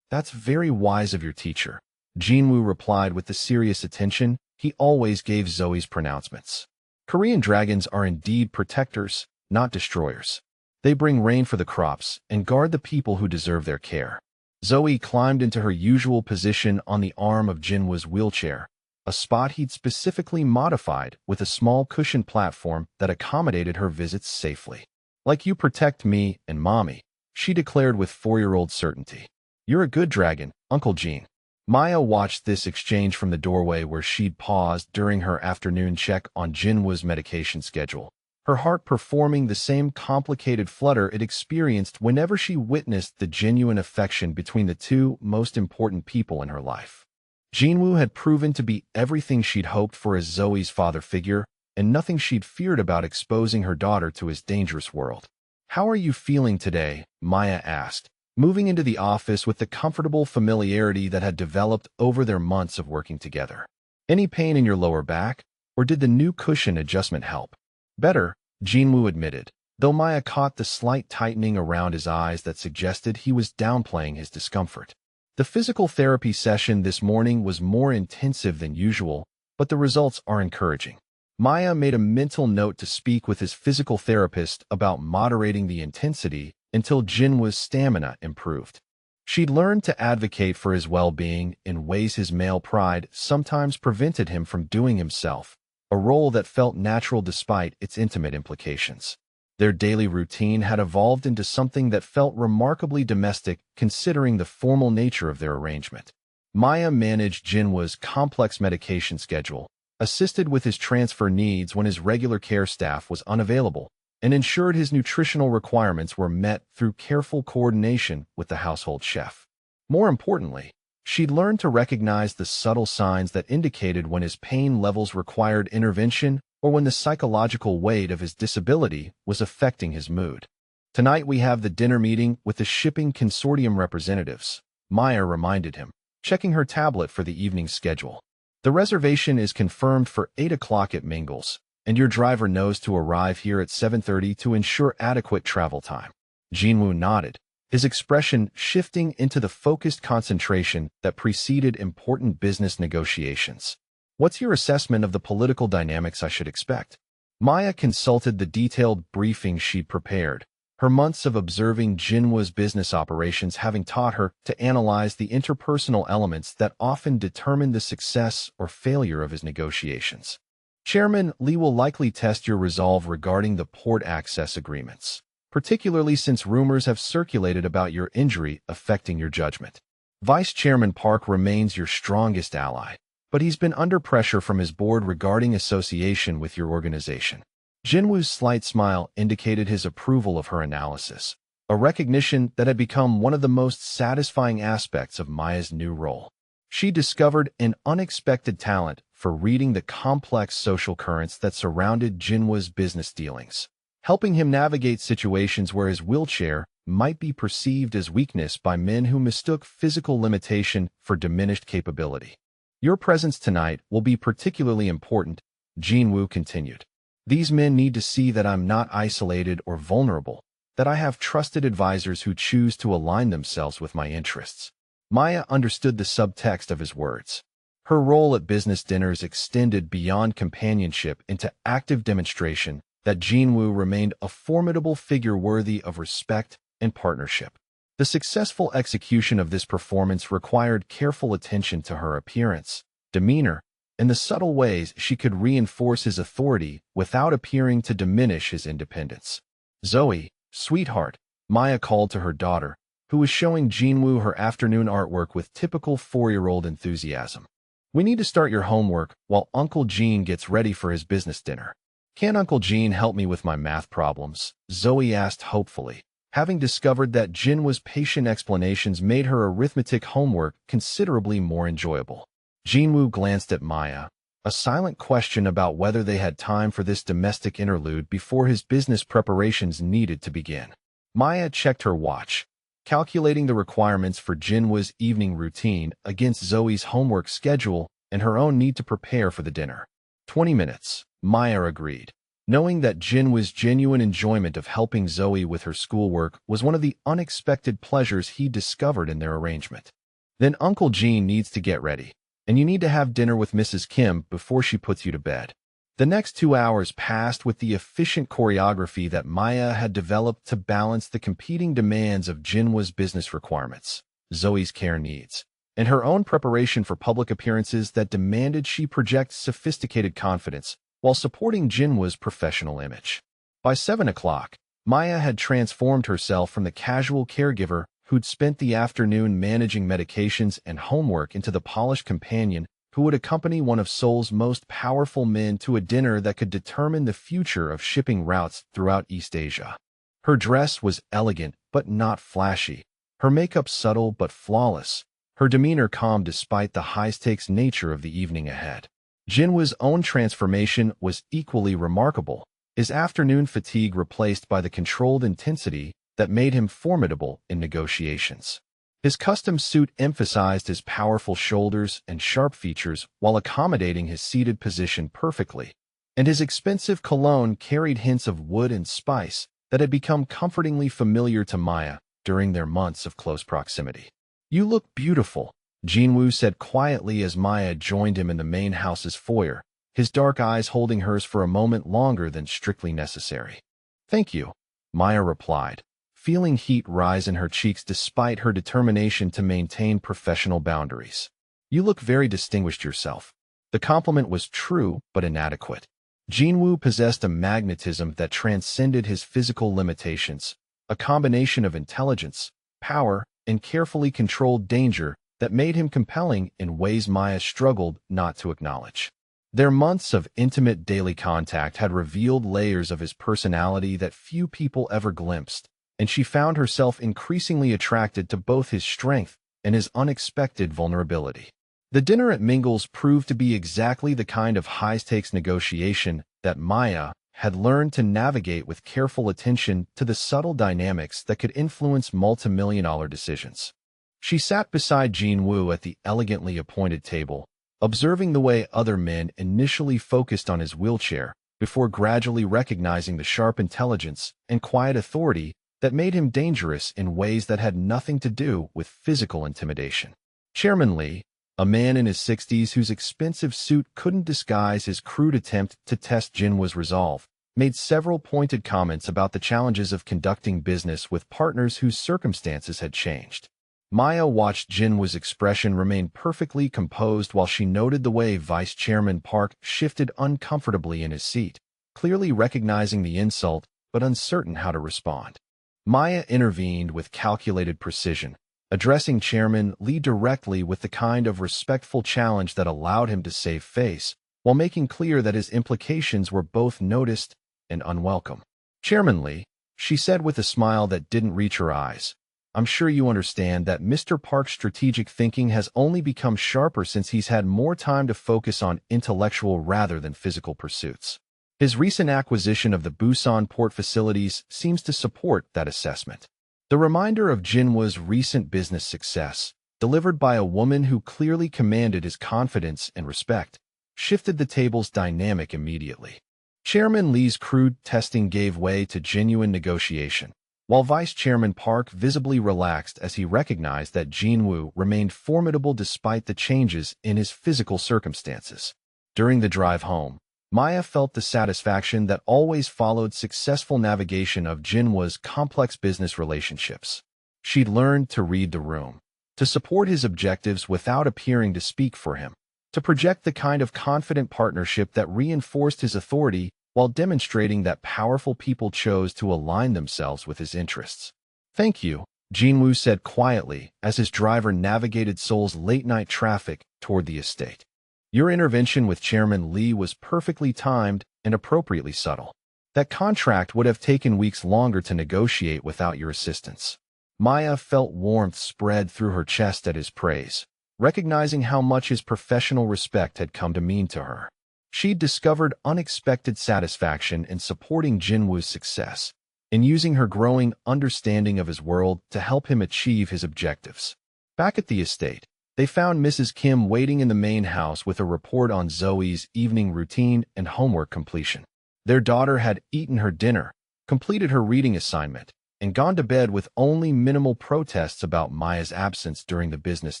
"That's very wise of your teacher," Jinwoo replied with the serious attention he always gave Zoe's pronouncements. "Korean dragons are indeed protectors, not destroyers. They bring rain for the crops and guard the people who deserve their care." Zoe climbed into her usual position on the arm of Jinwoo's wheelchair, a spot he'd specifically modified with a small cushioned platform that accommodated her visits safely. "Like you protect me and Mommy," she declared with 4-year-old certainty. "You're a good dragon, Uncle Gene." Maya watched this exchange from the doorway where she'd paused during her afternoon check on Jinwoo's medication schedule, her heart performing the same complicated flutter it experienced whenever she witnessed the genuine affection between the two most important people in her life. Jinwoo had proven to be everything she'd hoped for as Zoe's father figure, and nothing she'd feared about exposing her daughter to his dangerous world. "How are you feeling today?" Maya asked, moving into the office with the comfortable familiarity that had developed over their months of working together. "Any pain in your lower back, or did the new cushion adjustment help?" "Better," Jinwoo admitted, though Maya caught the slight tightening around his eyes that suggested he was downplaying his discomfort. "The physical therapy session this morning was more intensive than usual, but the results are encouraging." Maya made a mental note to speak with his physical therapist about moderating the intensity until Jinwoo's stamina improved. She'd learned to advocate for his well-being in ways his male pride sometimes prevented him from doing himself, a role that felt natural despite its intimate implications. Their daily routine had evolved into something that felt remarkably domestic considering the formal nature of their arrangement. Maya managed Jinwoo's complex medication schedule, assisted with his transfer needs when his regular care staff was unavailable, and ensured his nutritional requirements were met through careful coordination with the household chef. More importantly, she'd learned to recognize the subtle signs that indicated when his pain levels required intervention or when the psychological weight of his disability was affecting his mood. "Tonight we have the dinner meeting with the shipping consortium representatives," Maya reminded him, checking her tablet for the evening schedule. "The reservation is confirmed for 8 o'clock at Mingles, and your driver knows to arrive here at 7:30 to ensure adequate travel time." Jinwoo nodded, his expression shifting into the focused concentration that preceded important business negotiations. "What's your assessment of the political dynamics I should expect?" Maya consulted the detailed briefing she'd prepared, her months of observing Jinwoo's business operations having taught her to analyze the interpersonal elements that often determine the success or failure of his negotiations. "Chairman Lee will likely test your resolve regarding the port access agreements," particularly since rumors have circulated about your injury affecting your judgment. Vice Chairman Park remains your strongest ally, but he's been under pressure from his board regarding association with your organization. Jinwoo's slight smile indicated his approval of her analysis, a recognition that had become one of the most satisfying aspects of Maya's new role. She discovered an unexpected talent for reading the complex social currents that surrounded Jinwoo's business dealings, helping him navigate situations where his wheelchair might be perceived as weakness by men who mistook physical limitation for diminished capability. Your presence tonight will be particularly important, Jinwoo continued. These men need to see that I'm not isolated or vulnerable, that I have trusted advisors who choose to align themselves with my interests. Maya understood the subtext of his words. Her role at business dinners extended beyond companionship into active demonstration that Jinwoo remained a formidable figure worthy of respect and partnership. The successful execution of this performance required careful attention to her appearance, demeanor, and the subtle ways she could reinforce his authority without appearing to diminish his independence. Zoe, sweetheart, Maya called to her daughter, who was showing Jinwoo her afternoon artwork with typical 4-year-old enthusiasm. We need to start your homework while Uncle Gene gets ready for his business dinner. Can Uncle Gene help me with my math problems? Zoe asked hopefully, having discovered that Jinwoo's patient explanations made her arithmetic homework considerably more enjoyable. Jinwoo glanced at Maya, a silent question about whether they had time for this domestic interlude before his business preparations needed to begin. Maya checked her watch, calculating the requirements for Jinwoo's evening routine against Zoe's homework schedule and her own need to prepare for the dinner. 20 minutes, Maya agreed, knowing that Jinwoo's genuine enjoyment of helping Zoe with her schoolwork was one of the unexpected pleasures he discovered in their arrangement. Then Uncle Gene needs to get ready, and you need to have dinner with Mrs. Kim before she puts you to bed. The next 2 hours passed with the efficient choreography that Maya had developed to balance the competing demands of Jinwoo's business requirements, Zoe's care needs, and her own preparation for public appearances that demanded she project sophisticated confidence while supporting Jinwoo's professional image. By 7 o'clock, Maya had transformed herself from the casual caregiver who'd spent the afternoon managing medications and homework into the polished companion who would accompany one of Seoul's most powerful men to a dinner that could determine the future of shipping routes throughout East Asia. Her dress was elegant but not flashy, her makeup subtle but flawless, her demeanor calm despite the high-stakes nature of the evening ahead. Jinwoo's own transformation was equally remarkable, his afternoon fatigue replaced by the controlled intensity that made him formidable in negotiations. His custom suit emphasized his powerful shoulders and sharp features while accommodating his seated position perfectly, and his expensive cologne carried hints of wood and spice that had become comfortingly familiar to Maya during their months of close proximity. "You look beautiful," Jinwoo said quietly as Maya joined him in the main house's foyer, his dark eyes holding hers for a moment longer than strictly necessary. "Thank you," Maya replied, feeling heat rise in her cheeks despite her determination to maintain professional boundaries. "You look very distinguished yourself." The compliment was true but inadequate. Jinwoo possessed a magnetism that transcended his physical limitations, a combination of intelligence, power, and carefully controlled danger that made him compelling in ways Maya struggled not to acknowledge. Their months of intimate daily contact had revealed layers of his personality that few people ever glimpsed, and she found herself increasingly attracted to both his strength and his unexpected vulnerability. The dinner at Mingle's proved to be exactly the kind of high-stakes negotiation that Maya had learned to navigate with careful attention to the subtle dynamics that could influence multimillion-dollar decisions. She sat beside Jinwoo at the elegantly appointed table, observing the way other men initially focused on his wheelchair before gradually recognizing the sharp intelligence and quiet authority that made him dangerous in ways that had nothing to do with physical intimidation. Chairman Lee, a man in his 60s whose expensive suit couldn't disguise his crude attempt to test Jinwoo's resolve, made several pointed comments about the challenges of conducting business with partners whose circumstances had changed. Maya watched Jinwoo's expression remain perfectly composed while she noted the way Vice Chairman Park shifted uncomfortably in his seat, clearly recognizing the insult but uncertain how to respond. Maya intervened with calculated precision, addressing Chairman Lee directly with the kind of respectful challenge that allowed him to save face, while making clear that his implications were both noticed and unwelcome. "Chairman Lee," she said with a smile that didn't reach her eyes, "I'm sure you understand that Mr. Park's strategic thinking has only become sharper since he's had more time to focus on intellectual rather than physical pursuits. His recent acquisition of the Busan port facilities seems to support that assessment." The reminder of Jinwoo's recent business success, delivered by a woman who clearly commanded his confidence and respect, shifted the table's dynamic immediately. Chairman Lee's crude testing gave way to genuine negotiation, while Vice Chairman Park visibly relaxed as he recognized that Jinwoo remained formidable despite the changes in his physical circumstances. During the drive home, Maya felt the satisfaction that always followed successful navigation of Jinwoo's complex business relationships. She'd learned to read the room, to support his objectives without appearing to speak for him, to project the kind of confident partnership that reinforced his authority while demonstrating that powerful people chose to align themselves with his interests. "Thank you," Jinwoo said quietly as his driver navigated Seoul's late-night traffic toward the estate. "Your intervention with Chairman Lee was perfectly timed and appropriately subtle. That contract would have taken weeks longer to negotiate without your assistance." Maya felt warmth spread through her chest at his praise, recognizing how much his professional respect had come to mean to her. She'd discovered unexpected satisfaction in supporting Jinwoo's success, in using her growing understanding of his world to help him achieve his objectives. Back at the estate, they found Mrs. Kim waiting in the main house with a report on Zoe's evening routine and homework completion. Their daughter had eaten her dinner, completed her reading assignment, and gone to bed with only minimal protests about Maya's absence during the business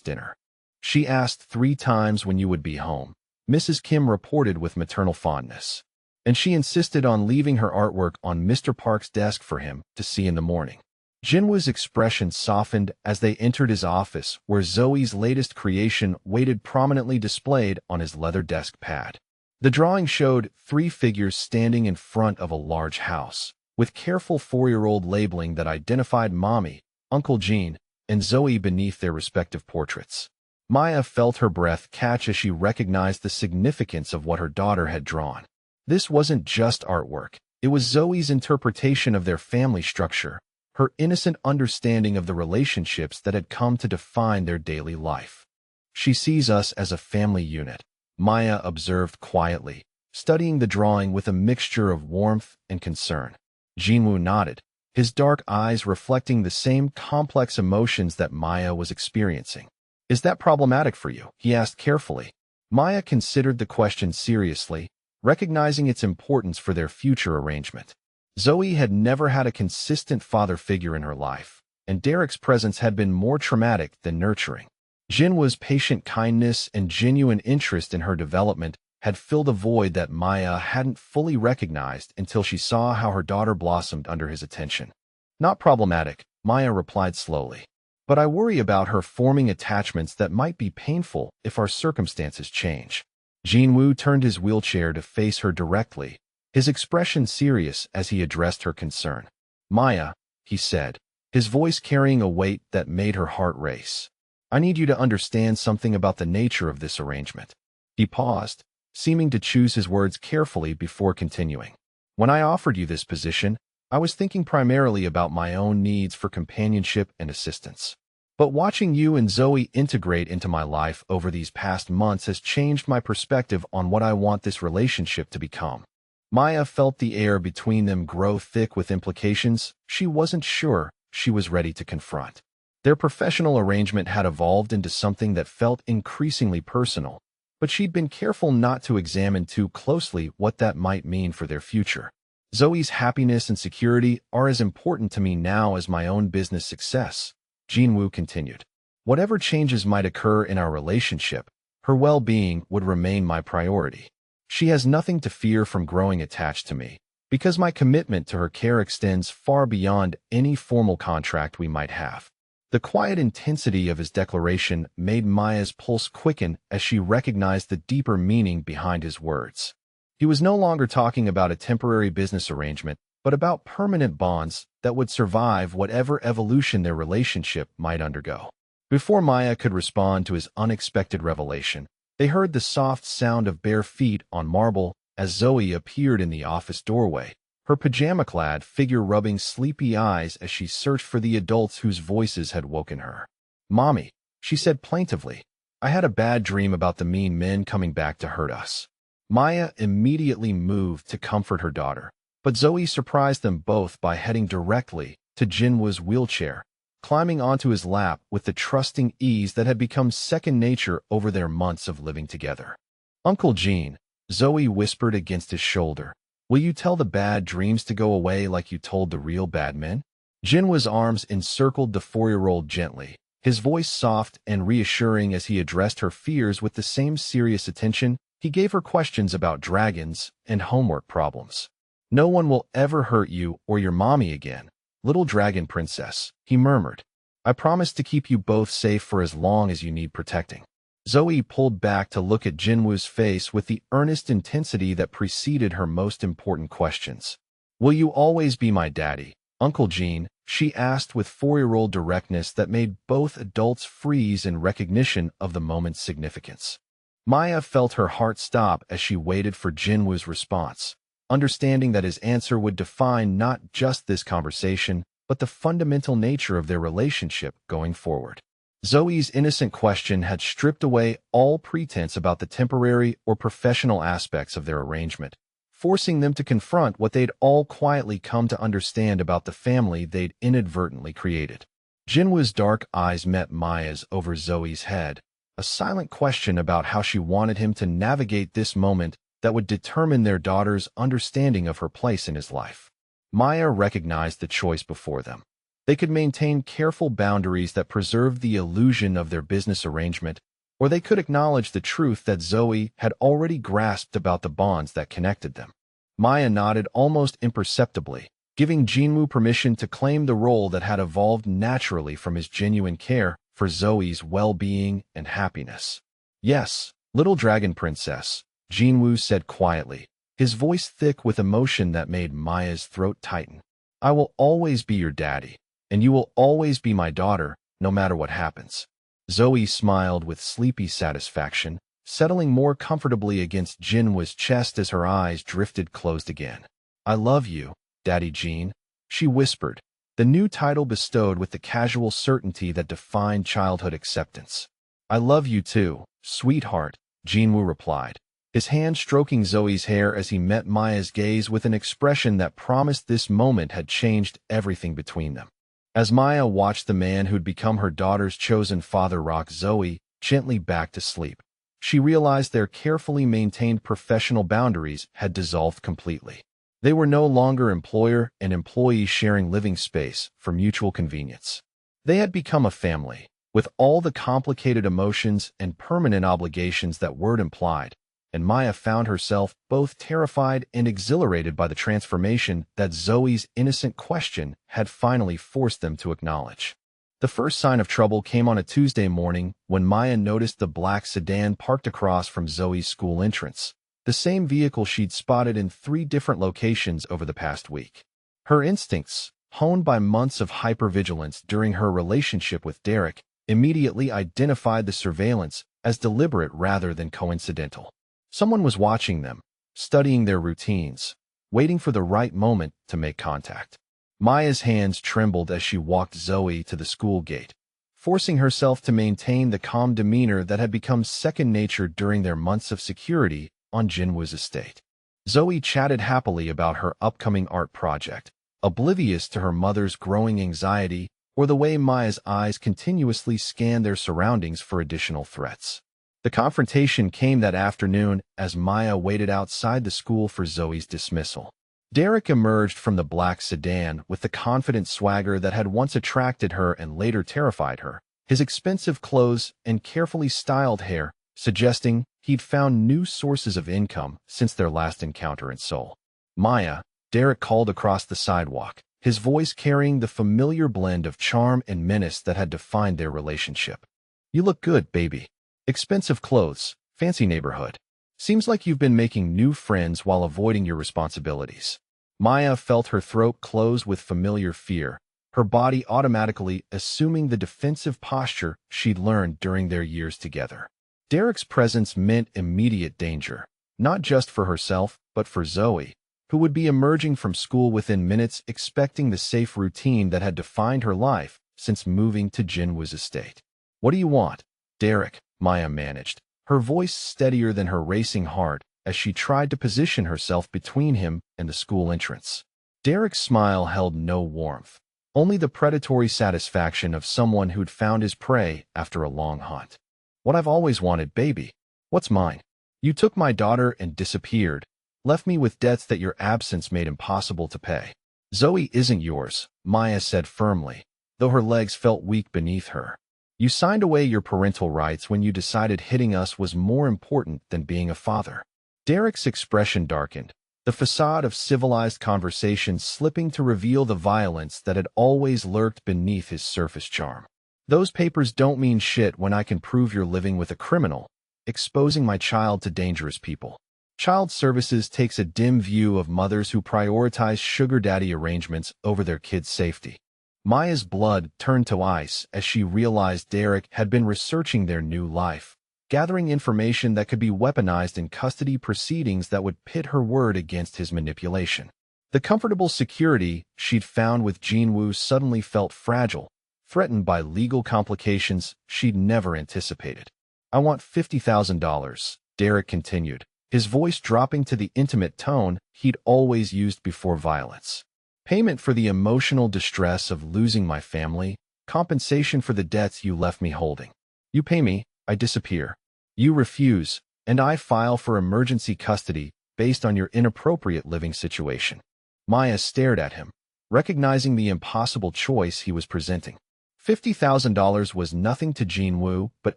dinner. "She asked 3 times when you would be home," Mrs. Kim reported with maternal fondness. "And she insisted on leaving her artwork on Mr. Park's desk for him to see in the morning." Jinwoo's expression softened as they entered his office, where Zoe's latest creation waited prominently displayed on his leather desk pad. The drawing showed 3 figures standing in front of a large house, with careful 4-year-old labeling that identified Mommy, Uncle Jean, and Zoe beneath their respective portraits. Maya felt her breath catch as she recognized the significance of what her daughter had drawn. This wasn't just artwork. It was Zoe's interpretation of their family structure, her innocent understanding of the relationships that had come to define their daily life. "She sees us as a family unit," Maya observed quietly, studying the drawing with a mixture of warmth and concern. Jinwoo nodded, his dark eyes reflecting the same complex emotions that Maya was experiencing. "Is that problematic for you?" he asked carefully. Maya considered the question seriously, recognizing its importance for their future arrangement. Zoe had never had a consistent father figure in her life, and Derek's presence had been more traumatic than nurturing. Jinwoo's patient kindness and genuine interest in her development had filled a void that Maya hadn't fully recognized until she saw how her daughter blossomed under his attention. "Not problematic," Maya replied slowly. "But I worry about her forming attachments that might be painful if our circumstances change." Jinwoo turned his wheelchair to face her directly, his expression serious as he addressed her concern. "Maya," he said, his voice carrying a weight that made her heart race, "I need you to understand something about the nature of this arrangement." He paused, seeming to choose his words carefully before continuing. "When I offered you this position, I was thinking primarily about my own needs for companionship and assistance. But watching you and Zoe integrate into my life over these past months has changed my perspective on what I want this relationship to become." Maya felt the air between them grow thick with implications she wasn't sure she was ready to confront. Their professional arrangement had evolved into something that felt increasingly personal, but she'd been careful not to examine too closely what that might mean for their future. "Zoe's happiness and security are as important to me now as my own business success," Jinwoo continued. "Whatever changes might occur in our relationship, her well-being would remain my priority. She has nothing to fear from growing attached to me, because my commitment to her care extends far beyond any formal contract we might have." The quiet intensity of his declaration made Maya's pulse quicken as she recognized the deeper meaning behind his words. He was no longer talking about a temporary business arrangement, but about permanent bonds that would survive whatever evolution their relationship might undergo. Before Maya could respond to his unexpected revelation, they heard the soft sound of bare feet on marble as Zoe appeared in the office doorway, her pajama-clad figure rubbing sleepy eyes as she searched for the adults whose voices had woken her. "Mommy," she said plaintively, "I had a bad dream about the mean men coming back to hurt us." Maya immediately moved to comfort her daughter, but Zoe surprised them both by heading directly to Jinwoo's wheelchair, climbing onto his lap with the trusting ease that had become second nature over their months of living together. "Uncle Gene," Zoe whispered against his shoulder, "will you tell the bad dreams to go away like you told the real bad men?" Jinwoo's arms encircled the 4-year-old gently, his voice soft and reassuring as he addressed her fears with the same serious attention he gave her questions about dragons and homework problems. "No one will ever hurt you or your mommy again, little dragon princess," he murmured. "I promise to keep you both safe for as long as you need protecting." Zoe pulled back to look at Jinwoo's face with the earnest intensity that preceded her most important questions. "Will you always be my daddy, Uncle Gene?" she asked with 4-year-old directness that made both adults freeze in recognition of the moment's significance. Maya felt her heart stop as she waited for Jinwoo's response, understanding that his answer would define not just this conversation, but the fundamental nature of their relationship going forward. Zoe's innocent question had stripped away all pretense about the temporary or professional aspects of their arrangement, forcing them to confront what they'd all quietly come to understand about the family they'd inadvertently created. Jinwoo's dark eyes met Maya's over Zoe's head, a silent question about how she wanted him to navigate this moment that would determine their daughter's understanding of her place in his life. Maya recognized the choice before them. They could maintain careful boundaries that preserved the illusion of their business arrangement, or they could acknowledge the truth that Zoe had already grasped about the bonds that connected them. Maya nodded almost imperceptibly, giving Jinwoo permission to claim the role that had evolved naturally from his genuine care for Zoe's well-being and happiness. "Yes, little dragon princess," Jinwoo said quietly, his voice thick with emotion that made Maya's throat tighten. "I will always be your daddy, and you will always be my daughter, no matter what happens." Zoe smiled with sleepy satisfaction, settling more comfortably against Jinwoo's chest as her eyes drifted closed again. "I love you, Daddy Gene," she whispered, the new title bestowed with the casual certainty that defined childhood acceptance. "I love you too, sweetheart," Jinwoo replied, his hand stroking Zoe's hair as he met Maya's gaze with an expression that promised this moment had changed everything between them. As Maya watched the man who'd become her daughter's chosen father rock Zoe gently back to sleep, she realized their carefully maintained professional boundaries had dissolved completely. They were no longer employer and employee sharing living space for mutual convenience. They had become a family, with all the complicated emotions and permanent obligations that word implied, and Maya found herself both terrified and exhilarated by the transformation that Zoe's innocent question had finally forced them to acknowledge. The first sign of trouble came on a Tuesday morning when Maya noticed the black sedan parked across from Zoe's school entrance, the same vehicle she'd spotted in 3 different locations over the past week. Her instincts, honed by months of hypervigilance during her relationship with Derek, immediately identified the surveillance as deliberate rather than coincidental. Someone was watching them, studying their routines, waiting for the right moment to make contact. Maya's hands trembled as she walked Zoe to the school gate, forcing herself to maintain the calm demeanor that had become second nature during their months of security on Jinwoo's estate. Zoe chatted happily about her upcoming art project, oblivious to her mother's growing anxiety or the way Maya's eyes continuously scanned their surroundings for additional threats. The confrontation came that afternoon as Maya waited outside the school for Zoe's dismissal. Derek emerged from the black sedan with the confident swagger that had once attracted her and later terrified her, his expensive clothes and carefully styled hair suggesting he'd found new sources of income since their last encounter in Seoul. "Maya," Derek called across the sidewalk, his voice carrying the familiar blend of charm and menace that had defined their relationship. "You look good, baby. Expensive clothes, fancy neighborhood. Seems like you've been making new friends while avoiding your responsibilities." Maya felt her throat close with familiar fear, her body automatically assuming the defensive posture she'd learned during their years together. Derek's presence meant immediate danger, not just for herself, but for Zoe, who would be emerging from school within minutes expecting the safe routine that had defined her life since moving to Jinwoo's estate. "What do you want, Derek?" Maya managed, her voice steadier than her racing heart as she tried to position herself between him and the school entrance. Derek's smile held no warmth, only the predatory satisfaction of someone who'd found his prey after a long hunt. "What I've always wanted, baby. What's mine? You took my daughter and disappeared, left me with debts that your absence made impossible to pay." "Zoe isn't yours," Maya said firmly, though her legs felt weak beneath her. "You signed away your parental rights when you decided hitting us was more important than being a father." Derek's expression darkened, the facade of civilized conversation slipping to reveal the violence that had always lurked beneath his surface charm. "Those papers don't mean shit when I can prove you're living with a criminal, exposing my child to dangerous people. Child Services takes a dim view of mothers who prioritize sugar daddy arrangements over their kids' safety." Maya's blood turned to ice as she realized Derek had been researching their new life, gathering information that could be weaponized in custody proceedings that would pit her word against his manipulation. The comfortable security she'd found with Jinwoo suddenly felt fragile, threatened by legal complications she'd never anticipated. "I want $50,000, Derek continued, his voice dropping to the intimate tone he'd always used before violence. "Payment for the emotional distress of losing my family, compensation for the debts you left me holding. You pay me, I disappear. You refuse, and I file for emergency custody based on your inappropriate living situation." Maya stared at him, recognizing the impossible choice he was presenting. $50,000 was nothing to Jinwoo, but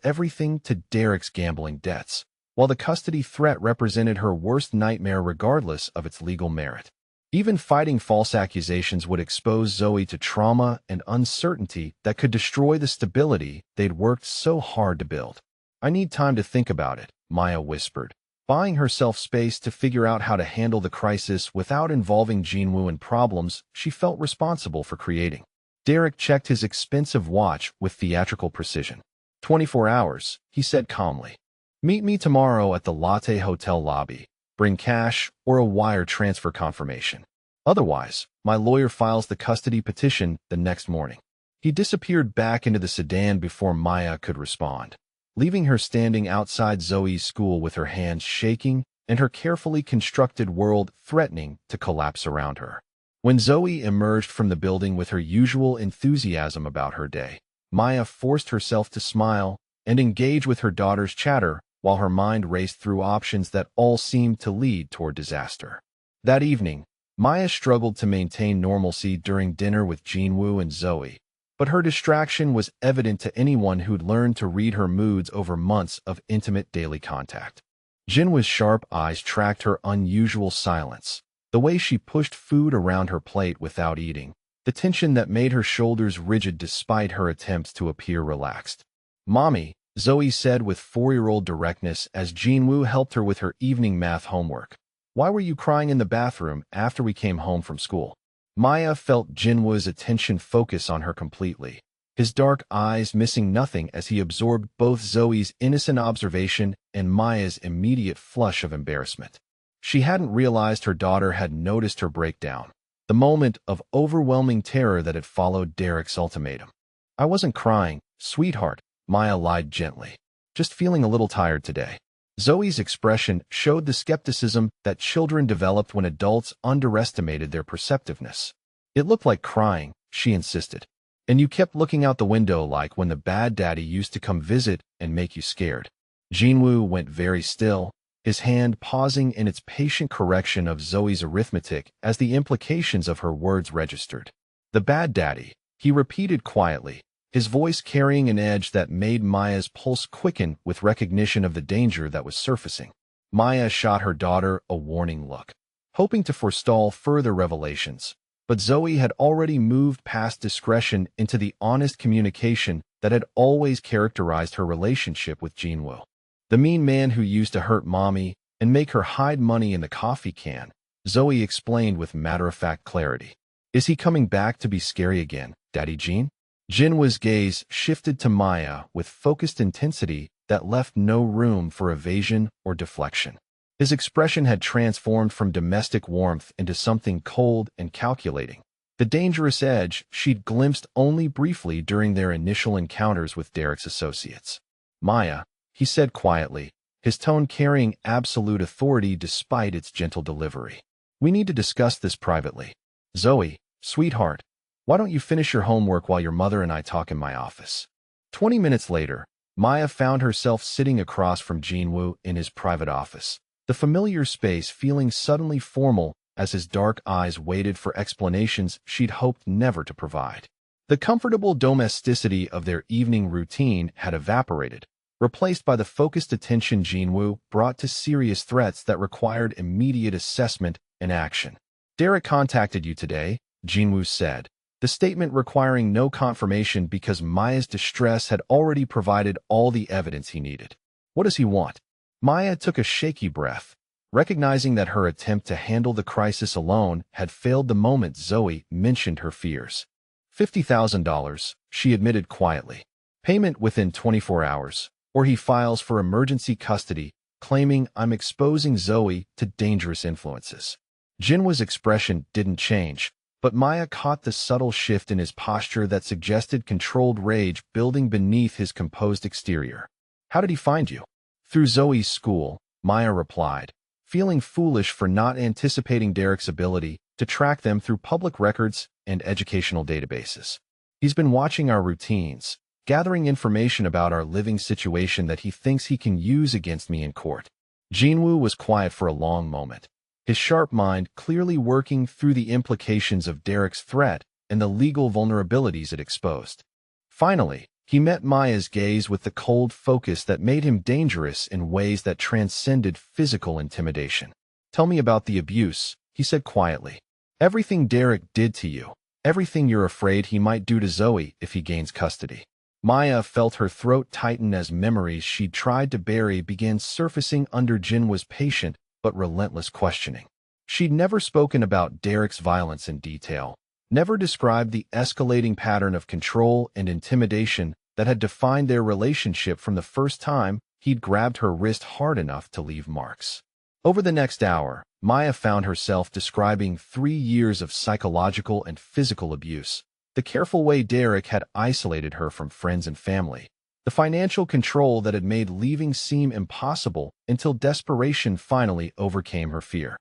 everything to Derek's gambling debts, while the custody threat represented her worst nightmare regardless of its legal merit. Even fighting false accusations would expose Zoe to trauma and uncertainty that could destroy the stability they'd worked so hard to build. "I need time to think about it," Maya whispered, buying herself space to figure out how to handle the crisis without involving Jinwoo in problems she felt responsible for creating. Derek checked his expensive watch with theatrical precision. 24 hours, he said calmly. "Meet me tomorrow at the Latte Hotel lobby. Bring cash or a wire transfer confirmation. Otherwise, my lawyer files the custody petition the next morning." He disappeared back into the sedan before Maya could respond, leaving her standing outside Zoe's school with her hands shaking and her carefully constructed world threatening to collapse around her. When Zoe emerged from the building with her usual enthusiasm about her day, Maya forced herself to smile and engage with her daughter's chatter while her mind raced through options that all seemed to lead toward disaster. That evening, Maya struggled to maintain normalcy during dinner with Jinwoo and Zoe, but her distraction was evident to anyone who'd learned to read her moods over months of intimate daily contact. Jinwoo's sharp eyes tracked her unusual silence, the way she pushed food around her plate without eating, the tension that made her shoulders rigid despite her attempts to appear relaxed. "Mommy," Zoe said with 4-year-old directness as Jinwoo helped her with her evening math homework. "Why were you crying in the bathroom after we came home from school?" Maya felt Jinwoo's attention focus on her completely, his dark eyes missing nothing as he absorbed both Zoe's innocent observation and Maya's immediate flush of embarrassment. She hadn't realized her daughter had noticed her breakdown, the moment of overwhelming terror that had followed Derek's ultimatum. "I wasn't crying, sweetheart," Maya lied gently. "Just feeling a little tired today." Zoe's expression showed the skepticism that children developed when adults underestimated their perceptiveness. "It looked like crying," she insisted. "And you kept looking out the window like when the bad daddy used to come visit and make you scared." Jinwoo went very still, his hand pausing in its patient correction of Zoe's arithmetic as the implications of her words registered. "The bad daddy," he repeated quietly, his voice carrying an edge that made Maya's pulse quicken with recognition of the danger that was surfacing. Maya shot her daughter a warning look, hoping to forestall further revelations, but Zoe had already moved past discretion into the honest communication that had always characterized her relationship with Jinwoo. The mean man who used to hurt Mommy and make her hide money in the coffee can Zoe explained with matter-of-fact clarity. Is he coming back to be scary again, Daddy Jean? Jinwoo's gaze shifted to Maya with focused intensity that left no room for evasion or deflection. His expression had transformed from domestic warmth into something cold and calculating. The dangerous edge she'd glimpsed only briefly during their initial encounters with Derek's associates. Maya, he said quietly, his tone carrying absolute authority despite its gentle delivery. We need to discuss this privately. Zoe, sweetheart, why don't you finish your homework while your mother and I talk in my office? 20 minutes later, Maya found herself sitting across from Jinwoo in his private office, the familiar space feeling suddenly formal as his dark eyes waited for explanations she'd hoped never to provide. The comfortable domesticity of their evening routine had evaporated, replaced by the focused attention Jinwoo brought to serious threats that required immediate assessment and action. Derek contacted you today, Jinwoo said, the statement requiring no confirmation because Maya's distress had already provided all the evidence he needed. What does he want? Maya took a shaky breath, recognizing that her attempt to handle the crisis alone had failed the moment Zoe mentioned her fears. $50,000, she admitted quietly. Payment within 24 hours, or he files for emergency custody, claiming I'm exposing Zoe to dangerous influences. Jinwoo's expression didn't change, but Maya caught the subtle shift in his posture that suggested controlled rage building beneath his composed exterior. How did he find you? Through Zoe's school, Maya replied, feeling foolish for not anticipating Derek's ability to track them through public records and educational databases. He's been watching our routines, gathering information about our living situation that he thinks he can use against me in court. Jinwoo was quiet for a long moment, his sharp mind clearly working through the implications of Derek's threat and the legal vulnerabilities it exposed. Finally, he met Maya's gaze with the cold focus that made him dangerous in ways that transcended physical intimidation. Tell me about the abuse, he said quietly. Everything Derek did to you, everything you're afraid he might do to Zoe if he gains custody. Maya felt her throat tighten as memories she'd tried to bury began surfacing under Jinwoo's patient but relentless questioning. She'd never spoken about Derek's violence in detail, never described the escalating pattern of control and intimidation that had defined their relationship from the first time he'd grabbed her wrist hard enough to leave marks. Over the next hour, Maya found herself describing 3 years of psychological and physical abuse, the careful way Derek had isolated her from friends and family, the financial control that had made leaving seem impossible until desperation finally overcame her fear.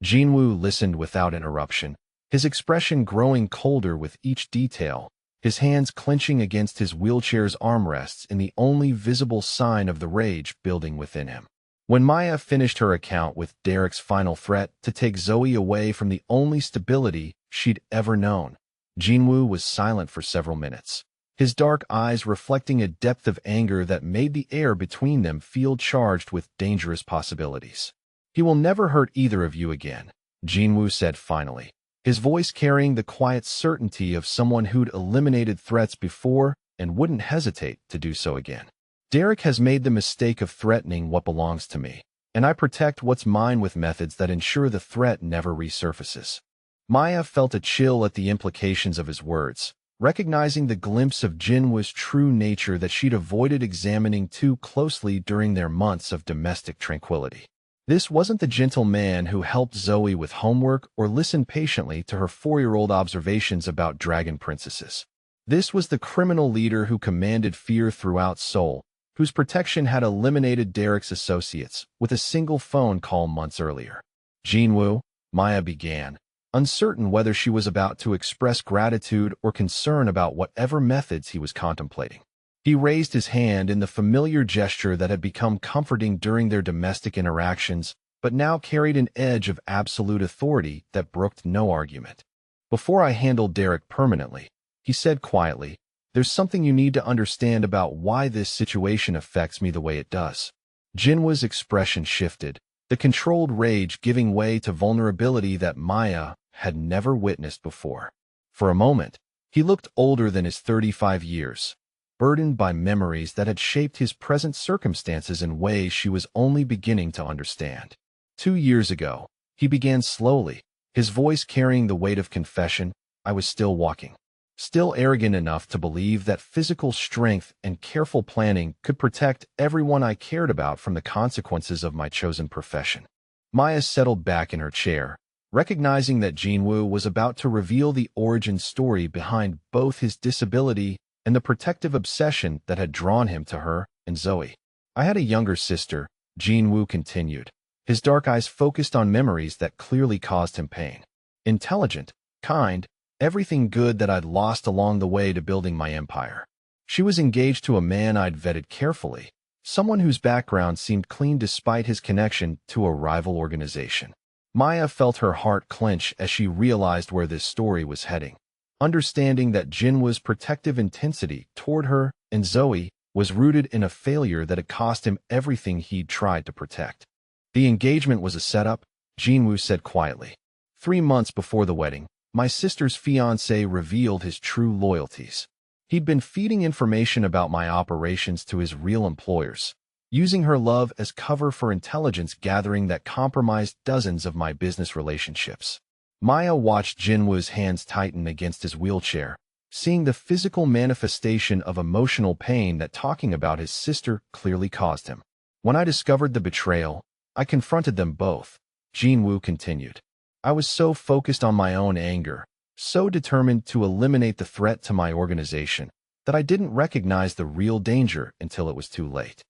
Jinwoo listened without interruption, his expression growing colder with each detail, his hands clenching against his wheelchair's armrests in the only visible sign of the rage building within him. When Maya finished her account with Derek's final threat to take Zoe away from the only stability she'd ever known, Jinwoo was silent for several minutes, his dark eyes reflecting a depth of anger that made the air between them feel charged with dangerous possibilities. He will never hurt either of you again, Jinwoo said finally, his voice carrying the quiet certainty of someone who'd eliminated threats before and wouldn't hesitate to do so again. Derek has made the mistake of threatening what belongs to me, and I protect what's mine with methods that ensure the threat never resurfaces. Maya felt a chill at the implications of his words, recognizing the glimpse of Jinwoo's true nature that she'd avoided examining too closely during their months of domestic tranquility. This wasn't the gentle man who helped Zoe with homework or listened patiently to her 4-year-old observations about dragon princesses. This was the criminal leader who commanded fear throughout Seoul, whose protection had eliminated Derek's associates with a single phone call months earlier. Jinwoo, Maya began, uncertain whether she was about to express gratitude or concern about whatever methods he was contemplating. He raised his hand in the familiar gesture that had become comforting during their domestic interactions, but now carried an edge of absolute authority that brooked no argument. Before I handle Derek permanently, he said quietly, there's something you need to understand about why this situation affects me the way it does. Jinwoo's expression shifted, the controlled rage giving way to vulnerability that Maya had never witnessed before. For a moment, he looked older than his 35 years, burdened by memories that had shaped his present circumstances in ways she was only beginning to understand. 2 years ago, He began slowly, his voice carrying the weight of confession. I was still walking. Still arrogant enough to believe that physical strength and careful planning could protect everyone I cared about from the consequences of my chosen profession. Maya settled back in her chair, recognizing that Jinwoo was about to reveal the origin story behind both his disability and the protective obsession that had drawn him to her and Zoe. I had a younger sister, Jinwoo continued, his dark eyes focused on memories that clearly caused him pain. Intelligent, kind, everything good that I'd lost along the way to building my empire. She was engaged to a man I'd vetted carefully, someone whose background seemed clean despite his connection to a rival organization. Maya felt her heart clench as she realized where this story was heading. Understanding that Jinwoo's protective intensity toward her and Zoe was rooted in a failure that had cost him everything he'd tried to protect. The engagement was a setup, Jinwoo said quietly. 3 months before the wedding, my sister's fiancé revealed his true loyalties. He'd been feeding information about my operations to his real employers, using her love as cover for intelligence gathering that compromised dozens of my business relationships. Maya watched Jinwoo's hands tighten against his wheelchair, seeing the physical manifestation of emotional pain that talking about his sister clearly caused him. When I discovered the betrayal, I confronted them both, Jinwoo continued. I was so focused on my own anger, so determined to eliminate the threat to my organization, that I didn't recognize the real danger until it was too late.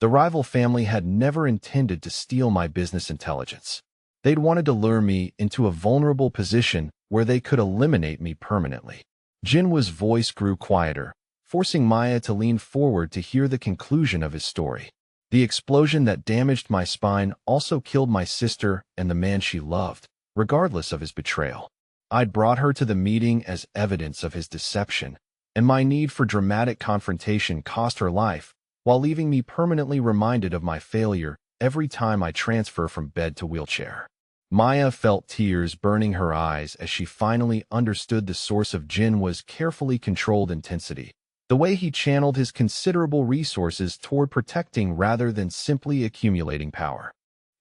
The rival family had never intended to steal my business intelligence. They'd wanted to lure me into a vulnerable position where they could eliminate me permanently. Jinwoo's voice grew quieter, forcing Maya to lean forward to hear the conclusion of his story. The explosion that damaged my spine also killed my sister and the man she loved, regardless of his betrayal. I'd brought her to the meeting as evidence of his deception, and my need for dramatic confrontation cost her life, while leaving me permanently reminded of my failure every time I transfer from bed to wheelchair. Maya felt tears burning her eyes as she finally understood the source of Jinwoo's carefully controlled intensity, the way he channeled his considerable resources toward protecting rather than simply accumulating power.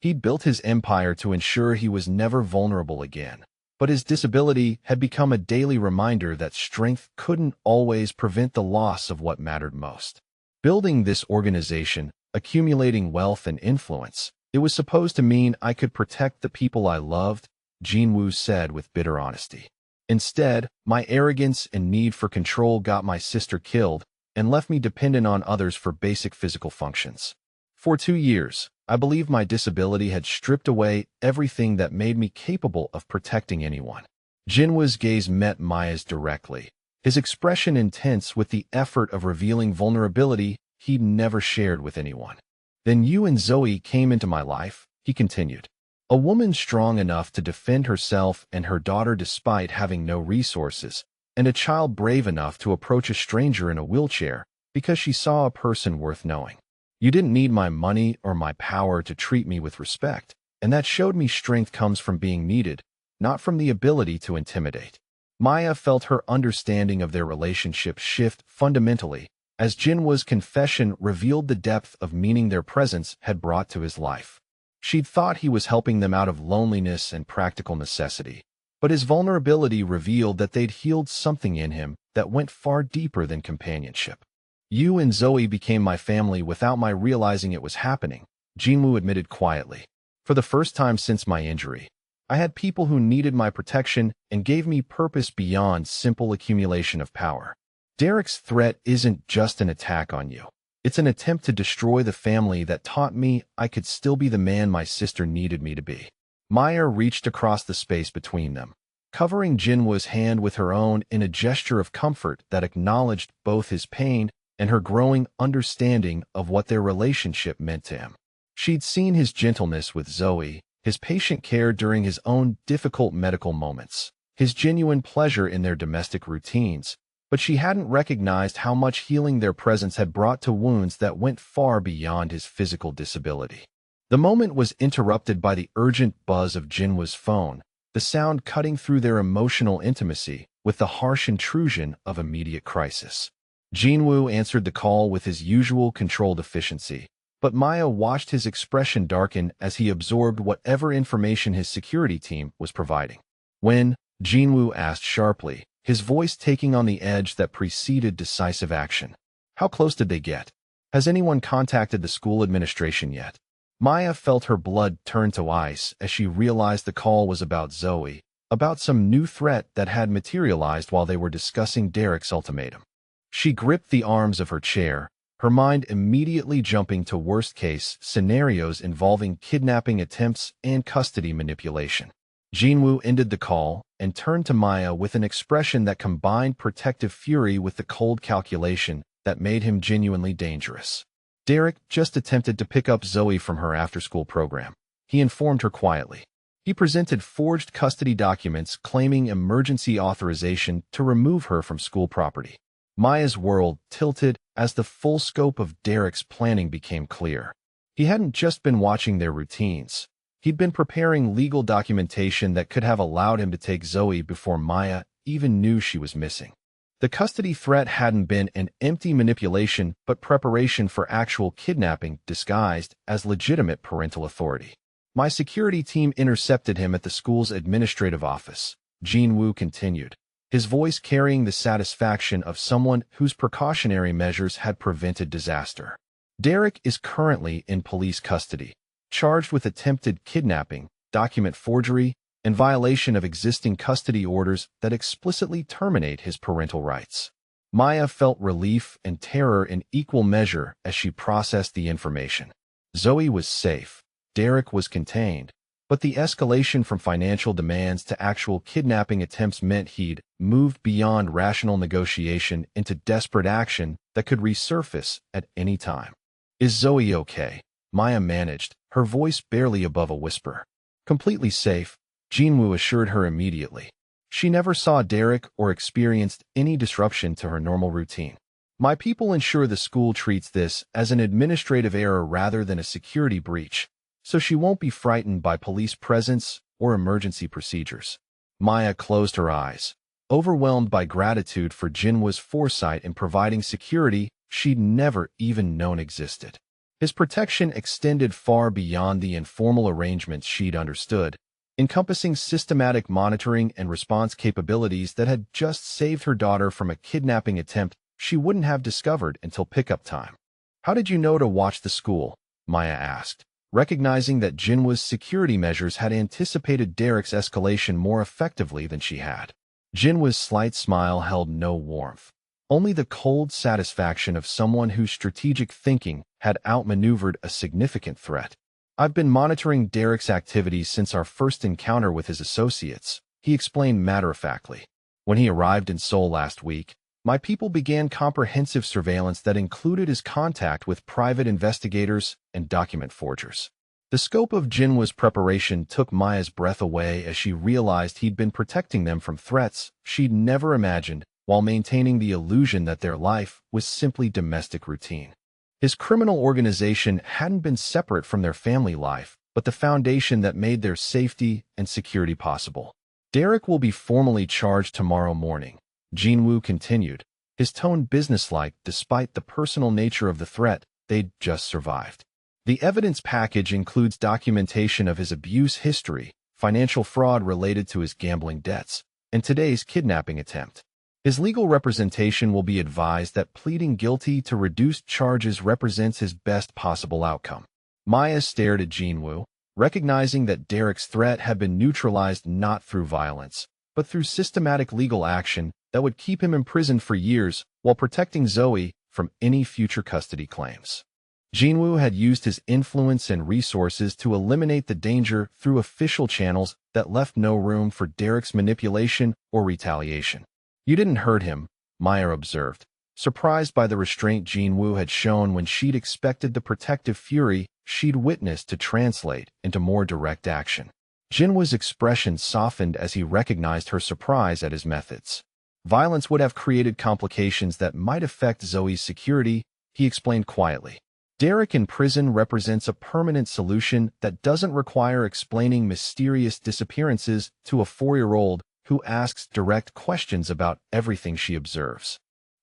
He'd built his empire to ensure he was never vulnerable again, but his disability had become a daily reminder that strength couldn't always prevent the loss of what mattered most. Building this organization, accumulating wealth and influence, it was supposed to mean I could protect the people I loved, Jinwoo said with bitter honesty. Instead, my arrogance and need for control got my sister killed and left me dependent on others for basic physical functions. For 2 years, I believed my disability had stripped away everything that made me capable of protecting anyone. Jinwoo's gaze met Maya's directly, his expression intense with the effort of revealing vulnerability he'd never shared with anyone. Then you and Zoe came into my life, he continued. A woman strong enough to defend herself and her daughter despite having no resources, and a child brave enough to approach a stranger in a wheelchair because she saw a person worth knowing. You didn't need my money or my power to treat me with respect, and that showed me strength comes from being needed, not from the ability to intimidate. Maya felt her understanding of their relationship shift fundamentally as Jinwoo's confession revealed the depth of meaning their presence had brought to his life. She'd thought he was helping them out of loneliness and practical necessity, but his vulnerability revealed that they'd healed something in him that went far deeper than companionship. You and Zoe became my family without my realizing it was happening, Jinwoo admitted quietly. For the first time since my injury, I had people who needed my protection and gave me purpose beyond simple accumulation of power. Derek's threat isn't just an attack on you. It's an attempt to destroy the family that taught me I could still be the man my sister needed me to be. Maya reached across the space between them, covering Jinwoo's hand with her own in a gesture of comfort that acknowledged both his pain and her growing understanding of what their relationship meant to him. She'd seen his gentleness with Zoe, his patient care during his own difficult medical moments, his genuine pleasure in their domestic routines, but she hadn't recognized how much healing their presence had brought to wounds that went far beyond his physical disability. The moment was interrupted by the urgent buzz of Jinwoo's phone, the sound cutting through their emotional intimacy with the harsh intrusion of immediate crisis. Jinwoo answered the call with his usual controlled efficiency, But Maya watched his expression darken as he absorbed whatever information his security team was providing. When Jinwoo asked sharply, his voice taking on the edge that preceded decisive action, "How close did they get? Has anyone contacted the school administration yet?" Maya felt her blood turn to ice as she realized the call was about Zoe, about some new threat that had materialized while they were discussing Derek's ultimatum. She gripped the arms of her chair, her mind immediately jumping to worst-case scenarios involving kidnapping attempts and custody manipulation. Jinwoo ended the call and turned to Maya with an expression that combined protective fury with the cold calculation that made him genuinely dangerous. "Derek just attempted to pick up Zoe from her after-school program," he informed her quietly. He presented forged custody documents claiming emergency authorization to remove her from school property. Maya's world tilted as the full scope of Derek's planning became clear. He hadn't just been watching their routines. He'd been preparing legal documentation that could have allowed him to take Zoe before Maya even knew she was missing. The custody threat hadn't been an empty manipulation but preparation for actual kidnapping disguised as legitimate parental authority. "My security team intercepted him at the school's administrative office," Jinwoo continued, his voice carrying the satisfaction of someone whose precautionary measures had prevented disaster. "Derek is currently in police custody, charged with attempted kidnapping, document forgery, and violation of existing custody orders that explicitly terminate his parental rights." Maya felt relief and terror in equal measure as she processed the information. Zoe was safe. Derek was contained. But the escalation from financial demands to actual kidnapping attempts meant he'd moved beyond rational negotiation into desperate action that could resurface at any time. "Is Zoe okay?" Maya managed, her voice barely above a whisper. "Completely safe," Jinwoo assured her immediately. She never saw Derek or experienced any disruption to her normal routine. "My people ensure the school treats this as an administrative error rather than a security breach, so she won't be frightened by police presence or emergency procedures." Maya closed her eyes, overwhelmed by gratitude for Jinwoo's foresight in providing security she'd never even known existed. His protection extended far beyond the informal arrangements she'd understood, encompassing systematic monitoring and response capabilities that had just saved her daughter from a kidnapping attempt she wouldn't have discovered until pickup time. "How did you know to watch the school?" Maya asked, recognizing that Jinwoo's security measures had anticipated Derek's escalation more effectively than she had. Jinwoo's slight smile held no warmth, only the cold satisfaction of someone whose strategic thinking had outmaneuvered a significant threat. "I've been monitoring Derek's activities since our first encounter with his associates," he explained matter-of-factly. "When he arrived in Seoul last week, my people began comprehensive surveillance that included his contact with private investigators and document forgers." The scope of Jinwoo's preparation took Maya's breath away as she realized he'd been protecting them from threats she'd never imagined while maintaining the illusion that their life was simply domestic routine. His criminal organization hadn't been separate from their family life, but the foundation that made their safety and security possible. "Derek will be formally charged tomorrow morning," Jinwoo continued, his tone businesslike despite the personal nature of the threat they'd just survived. "The evidence package includes documentation of his abuse history, financial fraud related to his gambling debts, and today's kidnapping attempt. His legal representation will be advised that pleading guilty to reduced charges represents his best possible outcome." Maya stared at Jinwoo, recognizing that Derek's threat had been neutralized not through violence, but through systematic legal action that would keep him imprisoned for years while protecting Zoe from any future custody claims. Jinwoo had used his influence and resources to eliminate the danger through official channels that left no room for Derek's manipulation or retaliation. "You didn't hurt him," Maya observed, surprised by the restraint Jinwoo had shown when she'd expected the protective fury she'd witnessed to translate into more direct action. Jinwoo's expression softened as he recognized her surprise at his methods. "Violence would have created complications that might affect Zoe's security," he explained quietly. "Derek in prison represents a permanent solution that doesn't require explaining mysterious disappearances to a 4-year-old who asks direct questions about everything she observes."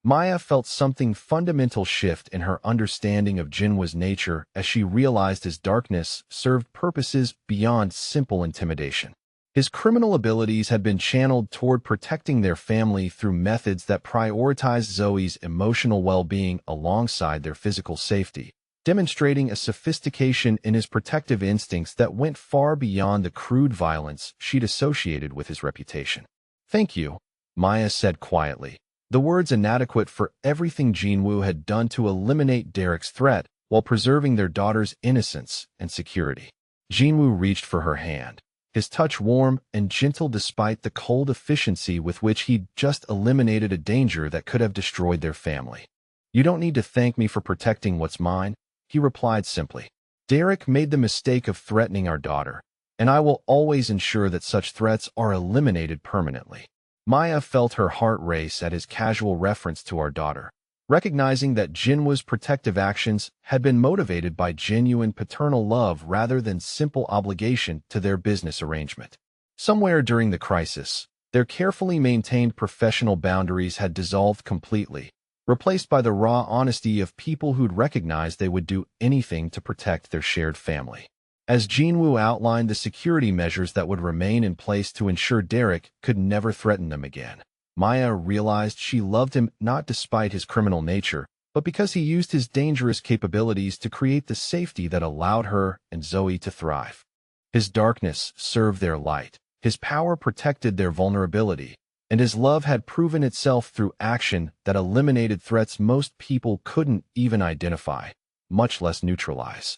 Maya felt something fundamental shift in her understanding of Jinwoo's nature as she realized his darkness served purposes beyond simple intimidation. His criminal abilities had been channeled toward protecting their family through methods that prioritized Zoe's emotional well-being alongside their physical safety, demonstrating a sophistication in his protective instincts that went far beyond the crude violence she'd associated with his reputation. "Thank you," Maya said quietly, the words inadequate for everything Jinwoo had done to eliminate Derek's threat while preserving their daughter's innocence and security. Jinwoo reached for her hand, his touch warm and gentle despite the cold efficiency with which he'd just eliminated a danger that could have destroyed their family. "You don't need to thank me for protecting what's mine," he replied simply. "Derek made the mistake of threatening our daughter, and I will always ensure that such threats are eliminated permanently." Maya felt her heart race at his casual reference to our daughter, recognizing that Jinwoo's protective actions had been motivated by genuine paternal love rather than simple obligation to their business arrangement. Somewhere during the crisis, their carefully maintained professional boundaries had dissolved completely, replaced by the raw honesty of people who'd recognized they would do anything to protect their shared family. As Jinwoo outlined the security measures that would remain in place to ensure Derek could never threaten them again, Maya realized she loved him not despite his criminal nature, but because he used his dangerous capabilities to create the safety that allowed her and Zoe to thrive. His darkness served their light, his power protected their vulnerability, and his love had proven itself through action that eliminated threats most people couldn't even identify, much less neutralize.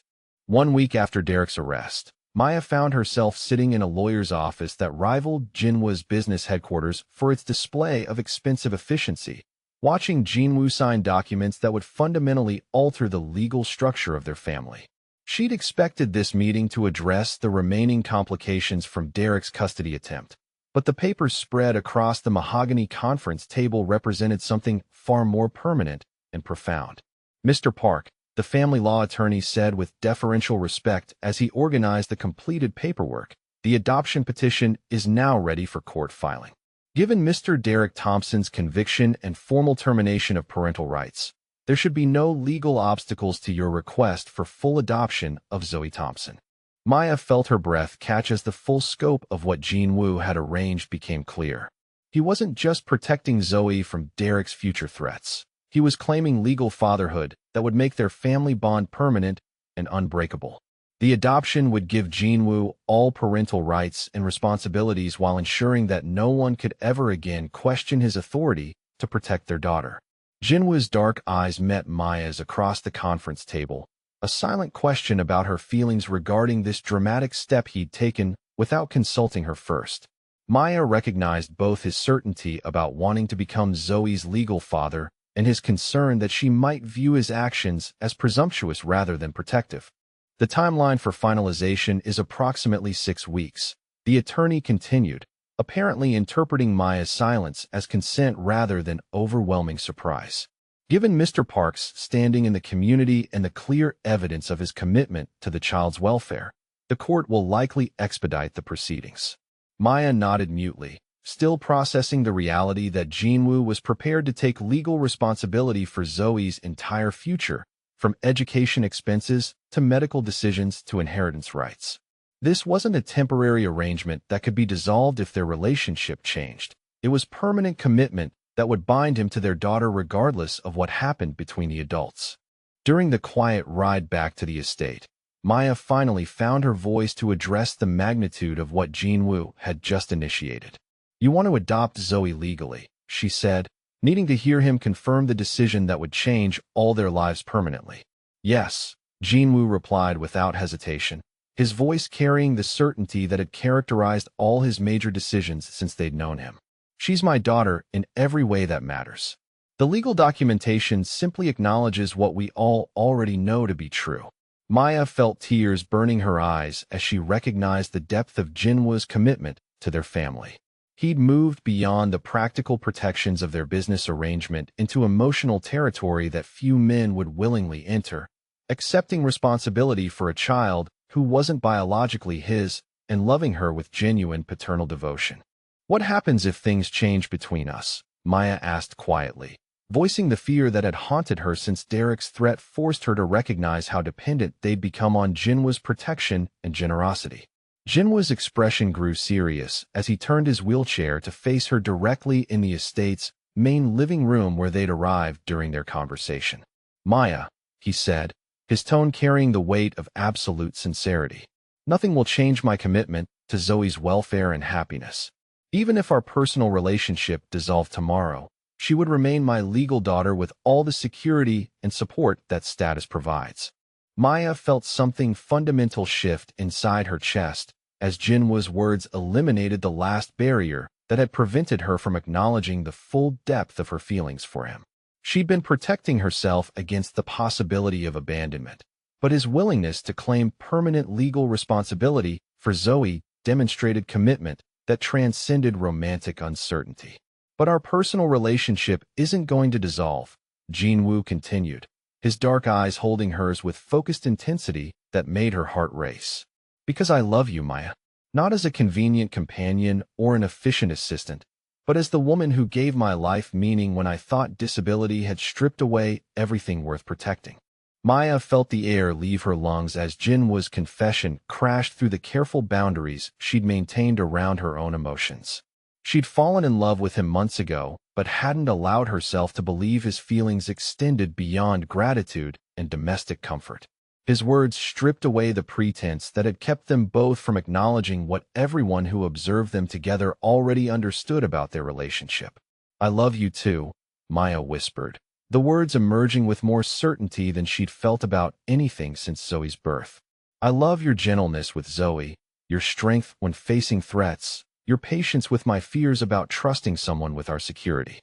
1 week after Derek's arrest, Maya found herself sitting in a lawyer's office that rivaled Jinwoo's business headquarters for its display of expensive efficiency, watching Jinwoo sign documents that would fundamentally alter the legal structure of their family. She'd expected this meeting to address the remaining complications from Derek's custody attempt, but the papers spread across the mahogany conference table represented something far more permanent and profound. "Mr. Park," the family law attorney said with deferential respect as he organized the completed paperwork, "the adoption petition is now ready for court filing. Given Mr. Derek Thompson's conviction and formal termination of parental rights, there should be no legal obstacles to your request for full adoption of Zoe Thompson." Maya felt her breath catch as the full scope of what Jinwoo had arranged became clear. He wasn't just protecting Zoe from Derek's future threats. He was claiming legal fatherhood that would make their family bond permanent and unbreakable. The adoption would give Jinwoo all parental rights and responsibilities while ensuring that no one could ever again question his authority to protect their daughter. Jinwoo's dark eyes met Maya's across the conference table, a silent question about her feelings regarding this dramatic step he'd taken without consulting her first. Maya recognized both his certainty about wanting to become Zoe's legal father and his concern that she might view his actions as presumptuous rather than protective. "The timeline for finalization is approximately 6 weeks," the attorney continued, apparently interpreting Maya's silence as consent rather than overwhelming surprise. "Given Mr. Park's standing in the community and the clear evidence of his commitment to the child's welfare, the court will likely expedite the proceedings." Maya nodded mutely, still processing the reality that Jinwoo was prepared to take legal responsibility for Zoe's entire future, from education expenses to medical decisions to inheritance rights. This wasn't a temporary arrangement that could be dissolved if their relationship changed. It was permanent commitment that would bind him to their daughter regardless of what happened between the adults. During the quiet ride back to the estate, Maya finally found her voice to address the magnitude of what Jinwoo had just initiated. "You want to adopt Zoe legally," she said, needing to hear him confirm the decision that would change all their lives permanently. "Yes," Jinwoo replied without hesitation, his voice carrying the certainty that had characterized all his major decisions since they'd known him. "She's my daughter in every way that matters." The legal documentation simply acknowledges what we all already know to be true. Maya felt tears burning her eyes as she recognized the depth of Jinwoo's commitment to their family. He'd moved beyond the practical protections of their business arrangement into emotional territory that few men would willingly enter, accepting responsibility for a child who wasn't biologically his and loving her with genuine paternal devotion. "What happens if things change between us?" Maya asked quietly, voicing the fear that had haunted her since Derek's threat forced her to recognize how dependent they'd become on Jinwoo's protection and generosity. Jinwoo's expression grew serious as he turned his wheelchair to face her directly in the estate's main living room where they'd arrived during their conversation. "Maya," he said, his tone carrying the weight of absolute sincerity. "Nothing will change my commitment to Zoe's welfare and happiness. Even if our personal relationship dissolved tomorrow, she would remain my legal daughter with all the security and support that status provides." Maya felt something fundamental shift inside her chest as Jinwoo's words eliminated the last barrier that had prevented her from acknowledging the full depth of her feelings for him. She'd been protecting herself against the possibility of abandonment, but his willingness to claim permanent legal responsibility for Zoe demonstrated commitment that transcended romantic uncertainty. "But our personal relationship isn't going to dissolve," Jinwoo continued, his dark eyes holding hers with focused intensity that made her heart race. "Because I love you, Maya, not as a convenient companion or an efficient assistant, but as the woman who gave my life meaning when I thought disability had stripped away everything worth protecting." Maya felt the air leave her lungs as Jinwoo's confession crashed through the careful boundaries she'd maintained around her own emotions. She'd fallen in love with him months ago, but hadn't allowed herself to believe his feelings extended beyond gratitude and domestic comfort. His words stripped away the pretense that had kept them both from acknowledging what everyone who observed them together already understood about their relationship. "I love you too," Maya whispered, the words emerging with more certainty than she'd felt about anything since Zoe's birth. "I love your gentleness with Zoe, your strength when facing threats, your patience with my fears about trusting someone with our security."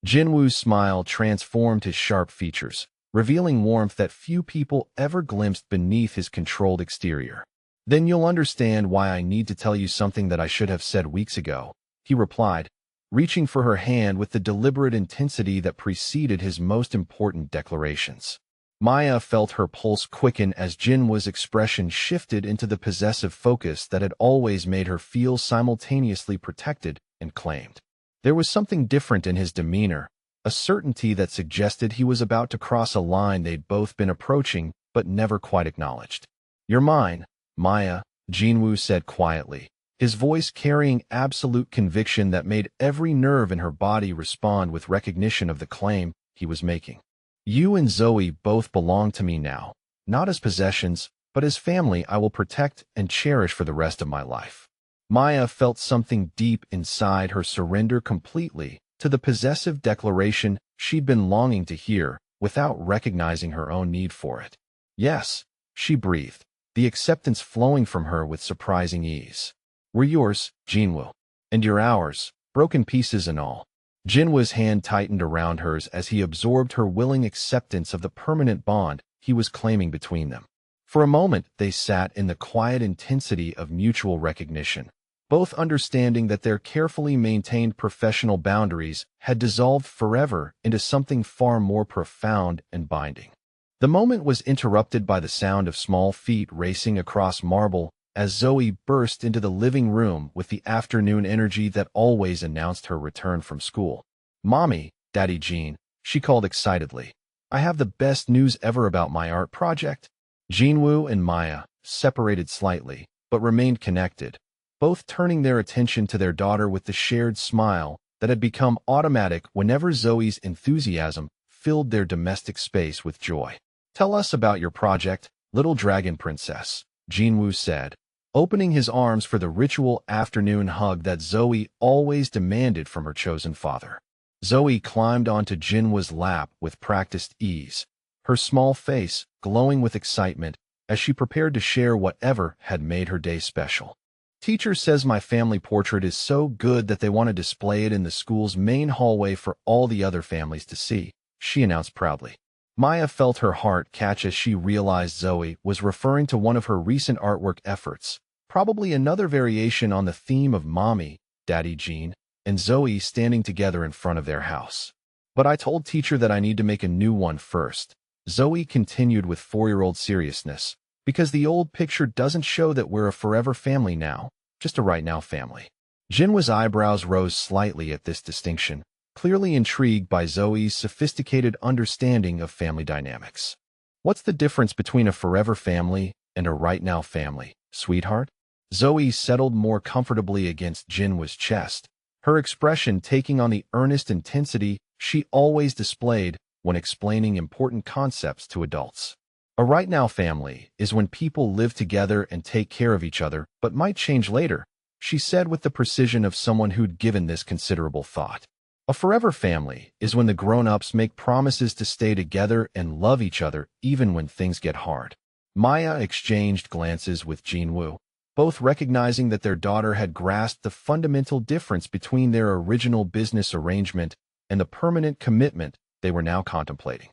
Jinwoo's smile transformed his sharp features, revealing warmth that few people ever glimpsed beneath his controlled exterior. "Then you'll understand why I need to tell you something that I should have said weeks ago," he replied, reaching for her hand with the deliberate intensity that preceded his most important declarations. Maya felt her pulse quicken as Jinwoo's expression shifted into the possessive focus that had always made her feel simultaneously protected and claimed. There was something different in his demeanor, a certainty that suggested he was about to cross a line they'd both been approaching but never quite acknowledged. "You're mine, Maya," Jinwoo said quietly, his voice carrying absolute conviction that made every nerve in her body respond with recognition of the claim he was making. "You and Zoe both belong to me now, not as possessions, but as family I will protect and cherish for the rest of my life." Maya felt something deep inside her surrender completely to the possessive declaration she'd been longing to hear without recognizing her own need for it. "Yes," she breathed, the acceptance flowing from her with surprising ease. "We're yours, Jinwoo. And you're ours, broken pieces and all." Jinwoo's hand tightened around hers as he absorbed her willing acceptance of the permanent bond he was claiming between them. For a moment, they sat in the quiet intensity of mutual recognition, both understanding that their carefully maintained professional boundaries had dissolved forever into something far more profound and binding. The moment was interrupted by the sound of small feet racing across marble as Zoe burst into the living room with the afternoon energy that always announced her return from school. "Mommy, Daddy Jean," she called excitedly. "I have the best news ever about my art project." Jinwoo and Maya separated slightly, but remained connected, both turning their attention to their daughter with the shared smile that had become automatic whenever Zoe's enthusiasm filled their domestic space with joy. "Tell us about your project, little dragon princess," Jinwoo said, opening his arms for the ritual afternoon hug that Zoe always demanded from her chosen father. Zoe climbed onto Jinwoo's lap with practiced ease, her small face glowing with excitement as she prepared to share whatever had made her day special. "Teacher says my family portrait is so good that they want to display it in the school's main hallway for all the other families to see," she announced proudly. Maya felt her heart catch as she realized Zoe was referring to one of her recent artwork efforts, probably another variation on the theme of Mommy, Daddy Jean, and Zoe standing together in front of their house. "But I told teacher that I need to make a new one first," Zoe continued with 4-year-old seriousness, "because the old picture doesn't show that we're a forever family now, just a right now family." Jinwoo's eyebrows rose slightly at this distinction, clearly intrigued by Zoe's sophisticated understanding of family dynamics. What's the difference between a forever family and a right-now family, sweetheart? Zoe settled more comfortably against Jinwoo's chest, her expression taking on the earnest intensity she always displayed when explaining important concepts to adults. A right-now family is when people live together and take care of each other, but might change later, she said with the precision of someone who'd given this considerable thought. A forever family is when the grown-ups make promises to stay together and love each other even when things get hard. Maya exchanged glances with Jinwoo, both recognizing that their daughter had grasped the fundamental difference between their original business arrangement and the permanent commitment they were now contemplating.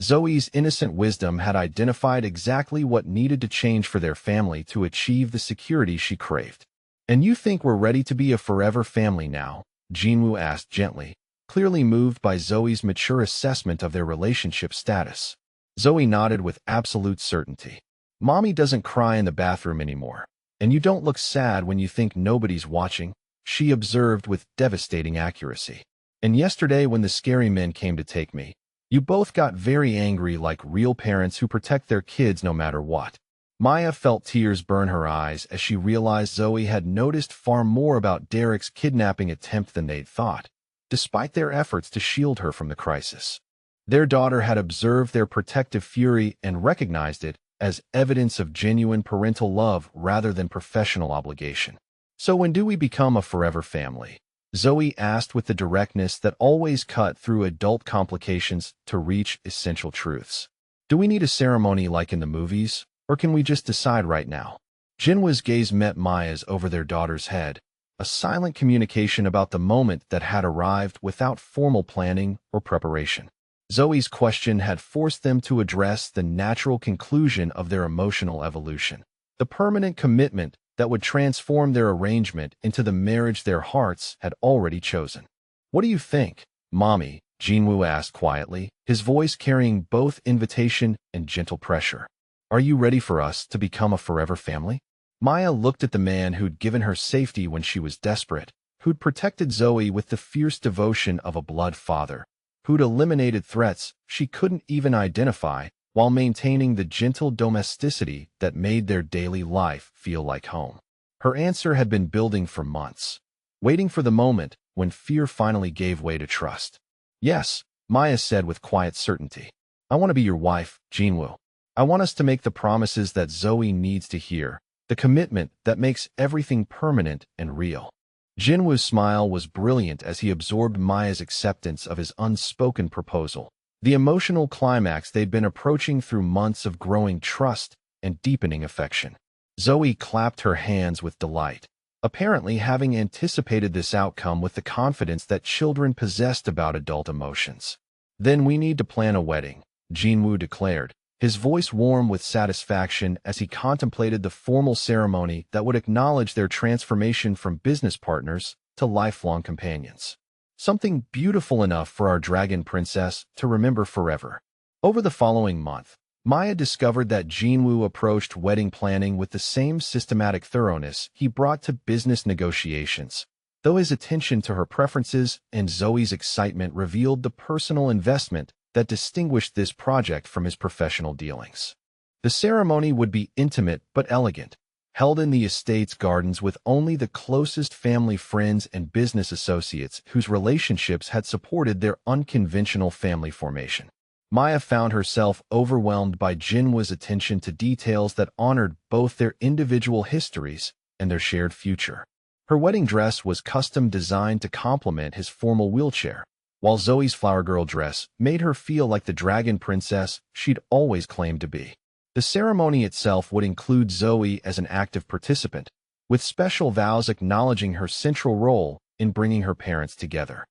Zoe's innocent wisdom had identified exactly what needed to change for their family to achieve the security she craved. "And you think we're ready to be a forever family now?" Jinwoo asked gently, clearly moved by Zoe's mature assessment of their relationship status. Zoe nodded with absolute certainty. "Mommy doesn't cry in the bathroom anymore. And you don't look sad when you think nobody's watching," she observed with devastating accuracy. "And yesterday when the scary men came to take me, you both got very angry like real parents who protect their kids no matter what." Maya felt tears burn her eyes as she realized Zoe had noticed far more about Derek's kidnapping attempt than they'd thought, despite their efforts to shield her from the crisis. Their daughter had observed their protective fury and recognized it as evidence of genuine parental love rather than professional obligation. "So when do we become a forever family?" Zoe asked with the directness that always cut through adult complications to reach essential truths. "Do we need a ceremony like in the movies, or can we just decide right now?" Jinwoo's gaze met Maya's over their daughter's head, a silent communication about the moment that had arrived without formal planning or preparation. Zoe's question had forced them to address the natural conclusion of their emotional evolution, the permanent commitment that would transform their arrangement into the marriage their hearts had already chosen. "What do you think, Mommy?" Jinwoo asked quietly, his voice carrying both invitation and gentle pressure. "Are you ready for us to become a forever family?" Maya looked at the man who'd given her safety when she was desperate, who'd protected Zoe with the fierce devotion of a blood father, who'd eliminated threats she couldn't even identify while maintaining the gentle domesticity that made their daily life feel like home. Her answer had been building for months, waiting for the moment when fear finally gave way to trust. "Yes," Maya said with quiet certainty. "I want to be your wife, Jinwoo. I want us to make the promises that Zoe needs to hear, the commitment that makes everything permanent and real." Jinwoo's smile was brilliant as he absorbed Maya's acceptance of his unspoken proposal, the emotional climax they'd been approaching through months of growing trust and deepening affection. Zoe clapped her hands with delight, apparently having anticipated this outcome with the confidence that children possessed about adult emotions. "Then we need to plan a wedding," Jinwoo declared, his voice warm with satisfaction as he contemplated the formal ceremony that would acknowledge their transformation from business partners to lifelong companions. "Something beautiful enough for our dragon princess to remember forever." Over the following month, Maya discovered that Jinwoo approached wedding planning with the same systematic thoroughness he brought to business negotiations, though his attention to her preferences and Zoe's excitement revealed the personal investment that distinguished this project from his professional dealings. The ceremony would be intimate but elegant, held in the estate's gardens with only the closest family friends and business associates whose relationships had supported their unconventional family formation. Maya found herself overwhelmed by Jinwoo's attention to details that honored both their individual histories and their shared future. Her wedding dress was custom designed to complement his formal wheelchair, while Zoe's flower girl dress made her feel like the dragon princess she'd always claimed to be. The ceremony itself would include Zoe as an active participant, with special vows acknowledging her central role in bringing her parents together.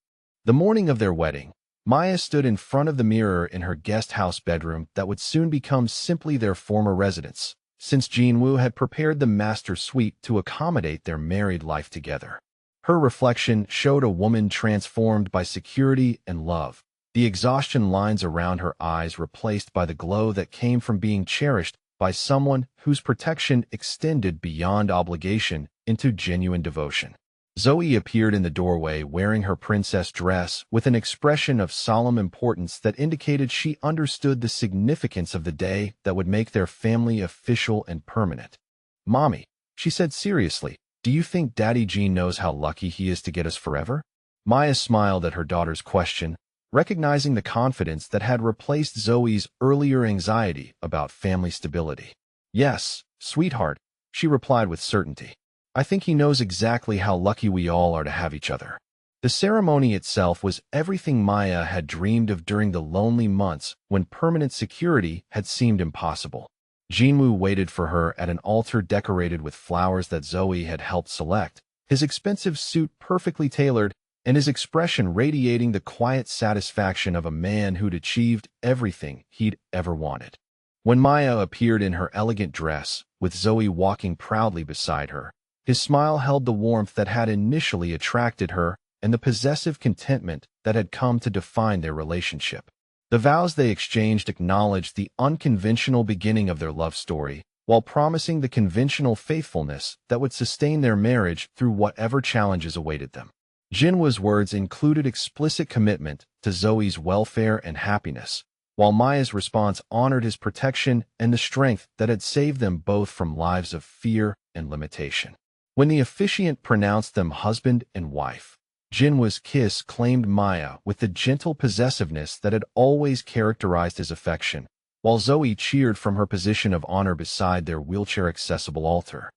The morning of their wedding, Maya stood in front of the mirror in her guest house bedroom that would soon become simply their former residence, since Jinwoo had prepared the master suite to accommodate their married life together. Her reflection showed a woman transformed by security and love, the exhaustion lines around her eyes replaced by the glow that came from being cherished by someone whose protection extended beyond obligation into genuine devotion. Zoe appeared in the doorway wearing her princess dress with an expression of solemn importance that indicated she understood the significance of the day that would make their family official and permanent. "Mommy," she said seriously, "do you think Daddy Gene knows how lucky he is to get us forever?" Maya smiled at her daughter's question, recognizing the confidence that had replaced Zoe's earlier anxiety about family stability. "Yes, sweetheart," she replied with certainty. "I think he knows exactly how lucky we all are to have each other." The ceremony itself was everything Maya had dreamed of during the lonely months when permanent security had seemed impossible. Jinwoo waited for her at an altar decorated with flowers that Zoe had helped select, his expensive suit perfectly tailored, and his expression radiating the quiet satisfaction of a man who'd achieved everything he'd ever wanted. When Maya appeared in her elegant dress, with Zoe walking proudly beside her, his smile held the warmth that had initially attracted her and the possessive contentment that had come to define their relationship. The vows they exchanged acknowledged the unconventional beginning of their love story, while promising the conventional faithfulness that would sustain their marriage through whatever challenges awaited them. Jinwoo's words included explicit commitment to Zoe's welfare and happiness, while Maya's response honored his protection and the strength that had saved them both from lives of fear and limitation. When the officiant pronounced them husband and wife, Jinwoo's kiss claimed Maya with the gentle possessiveness that had always characterized his affection, while Zoe cheered from her position of honor beside their wheelchair-accessible altar.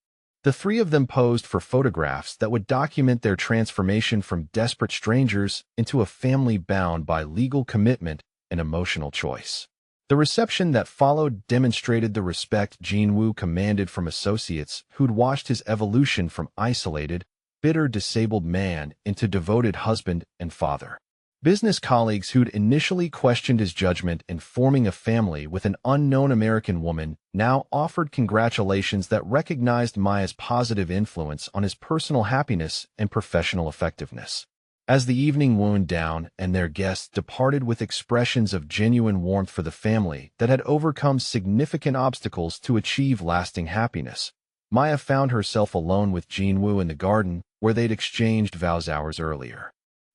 The three of them posed for photographs that would document their transformation from desperate strangers into a family bound by legal commitment and emotional choice. The reception that followed demonstrated the respect Jinwoo commanded from associates who'd watched his evolution from isolated, bitter disabled man into devoted husband and father. Business colleagues who'd initially questioned his judgment in forming a family with an unknown American woman now offered congratulations that recognized Maya's positive influence on his personal happiness and professional effectiveness. As the evening wound down and their guests departed with expressions of genuine warmth for the family that had overcome significant obstacles to achieve lasting happiness, Maya found herself alone with Jinwoo in the garden where they'd exchanged vows hours earlier.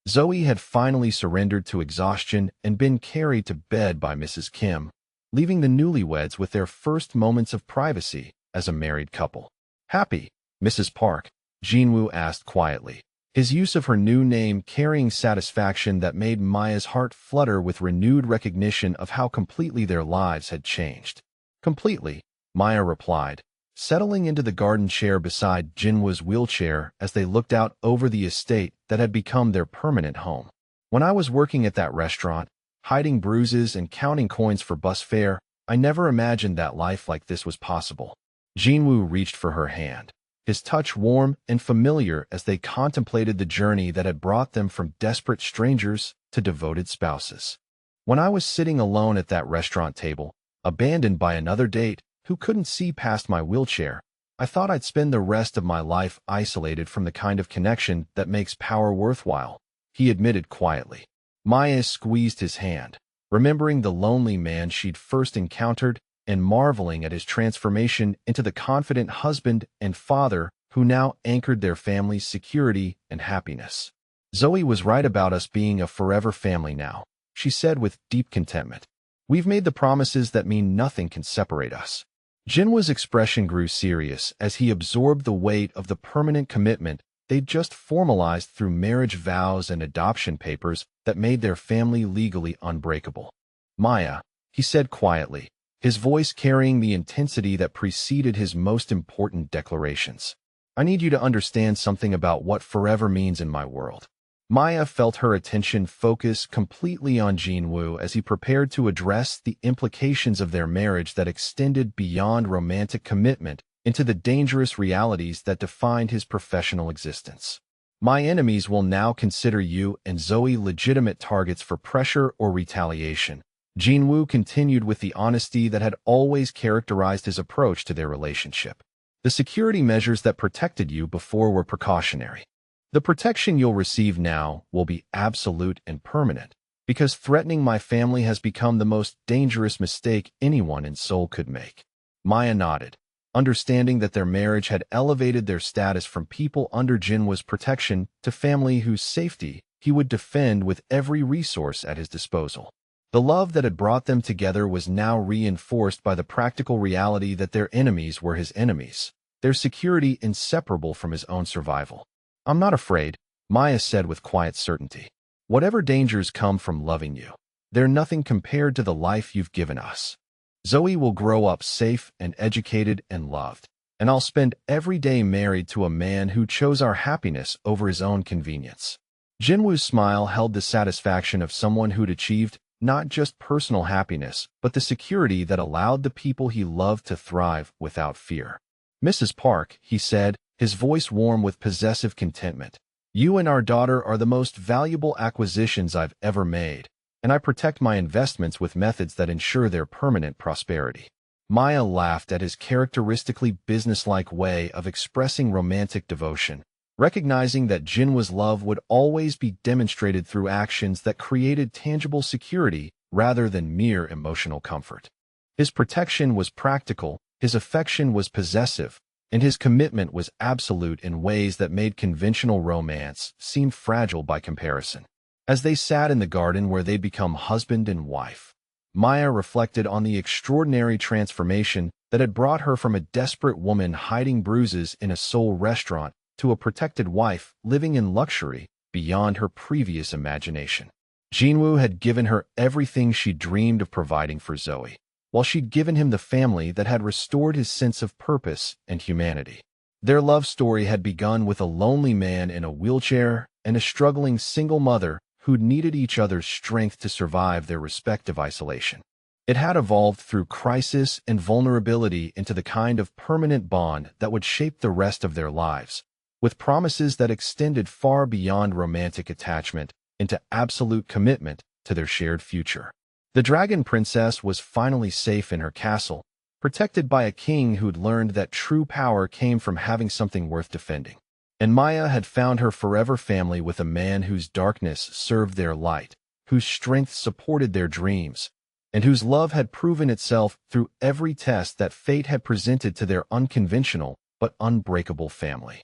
Zoe had finally surrendered to exhaustion and been carried to bed by Mrs. Kim, leaving the newlyweds with their first moments of privacy as a married couple. "Happy, Mrs. Park?" Jinwoo asked quietly, his use of her new name carrying satisfaction that made Maya's heart flutter with renewed recognition of how completely their lives had changed. "Completely," Maya replied, settling into the garden chair beside Jinwoo's wheelchair as they looked out over the estate that had become their permanent home. "When I was working at that restaurant, hiding bruises and counting coins for bus fare, I never imagined that life like this was possible." Jinwoo reached for her hand, his touch warm and familiar as they contemplated the journey that had brought them from desperate strangers to devoted spouses. "When I was sitting alone at that restaurant table, abandoned by another date who couldn't see past my wheelchair, I thought I'd spend the rest of my life isolated from the kind of connection that makes power worthwhile," he admitted quietly. Maya squeezed his hand, remembering the lonely man she'd first encountered and marveling at his transformation into the confident husband and father who now anchored their family's security and happiness. "Zoe was right about us being a forever family now," she said with deep contentment. "We've made the promises that mean nothing can separate us." Jinwoo's expression grew serious as he absorbed the weight of the permanent commitment they'd just formalized through marriage vows and adoption papers that made their family legally unbreakable. "Maya," he said quietly, his voice carrying the intensity that preceded his most important declarations. "I need you to understand something about what forever means in my world." Maya felt her attention focus completely on Jinwoo as he prepared to address the implications of their marriage that extended beyond romantic commitment into the dangerous realities that defined his professional existence. "My enemies will now consider you and Zoe legitimate targets for pressure or retaliation," Jinwoo continued with the honesty that had always characterized his approach to their relationship. "The security measures that protected you before were precautionary. The protection you'll receive now will be absolute and permanent, because threatening my family has become the most dangerous mistake anyone in Seoul could make." Maya nodded, understanding that their marriage had elevated their status from people under Jinwoo's protection to family whose safety he would defend with every resource at his disposal. The love that had brought them together was now reinforced by the practical reality that their enemies were his enemies, their security inseparable from his own survival. "I'm not afraid," Maya said with quiet certainty. "Whatever dangers come from loving you, they're nothing compared to the life you've given us. Zoe will grow up safe and educated and loved, and I'll spend every day married to a man who chose our happiness over his own convenience." Jinwoo's smile held the satisfaction of someone who'd achieved not just personal happiness, but the security that allowed the people he loved to thrive without fear. "Mrs. Park," he said, his voice warm with possessive contentment, "you and our daughter are the most valuable acquisitions I've ever made, and I protect my investments with methods that ensure their permanent prosperity." Maya laughed at his characteristically businesslike way of expressing romantic devotion, recognizing that Jinwoo's love would always be demonstrated through actions that created tangible security rather than mere emotional comfort. His protection was practical, his affection was possessive, and his commitment was absolute in ways that made conventional romance seem fragile by comparison. As they sat in the garden where they'd become husband and wife, Maya reflected on the extraordinary transformation that had brought her from a desperate woman hiding bruises in a Seoul restaurant to a protected wife living in luxury beyond her previous imagination. Jinwoo had given her everything she dreamed of providing for Zoe, while she'd given him the family that had restored his sense of purpose and humanity. Their love story had begun with a lonely man in a wheelchair and a struggling single mother who'd needed each other's strength to survive their respective isolation. It had evolved through crisis and vulnerability into the kind of permanent bond that would shape the rest of their lives, with promises that extended far beyond romantic attachment into absolute commitment to their shared future. The Dragon Princess was finally safe in her castle, protected by a king who'd learned that true power came from having something worth defending. And Maya had found her forever family with a man whose darkness served their light, whose strength supported their dreams, and whose love had proven itself through every test that fate had presented to their unconventional but unbreakable family.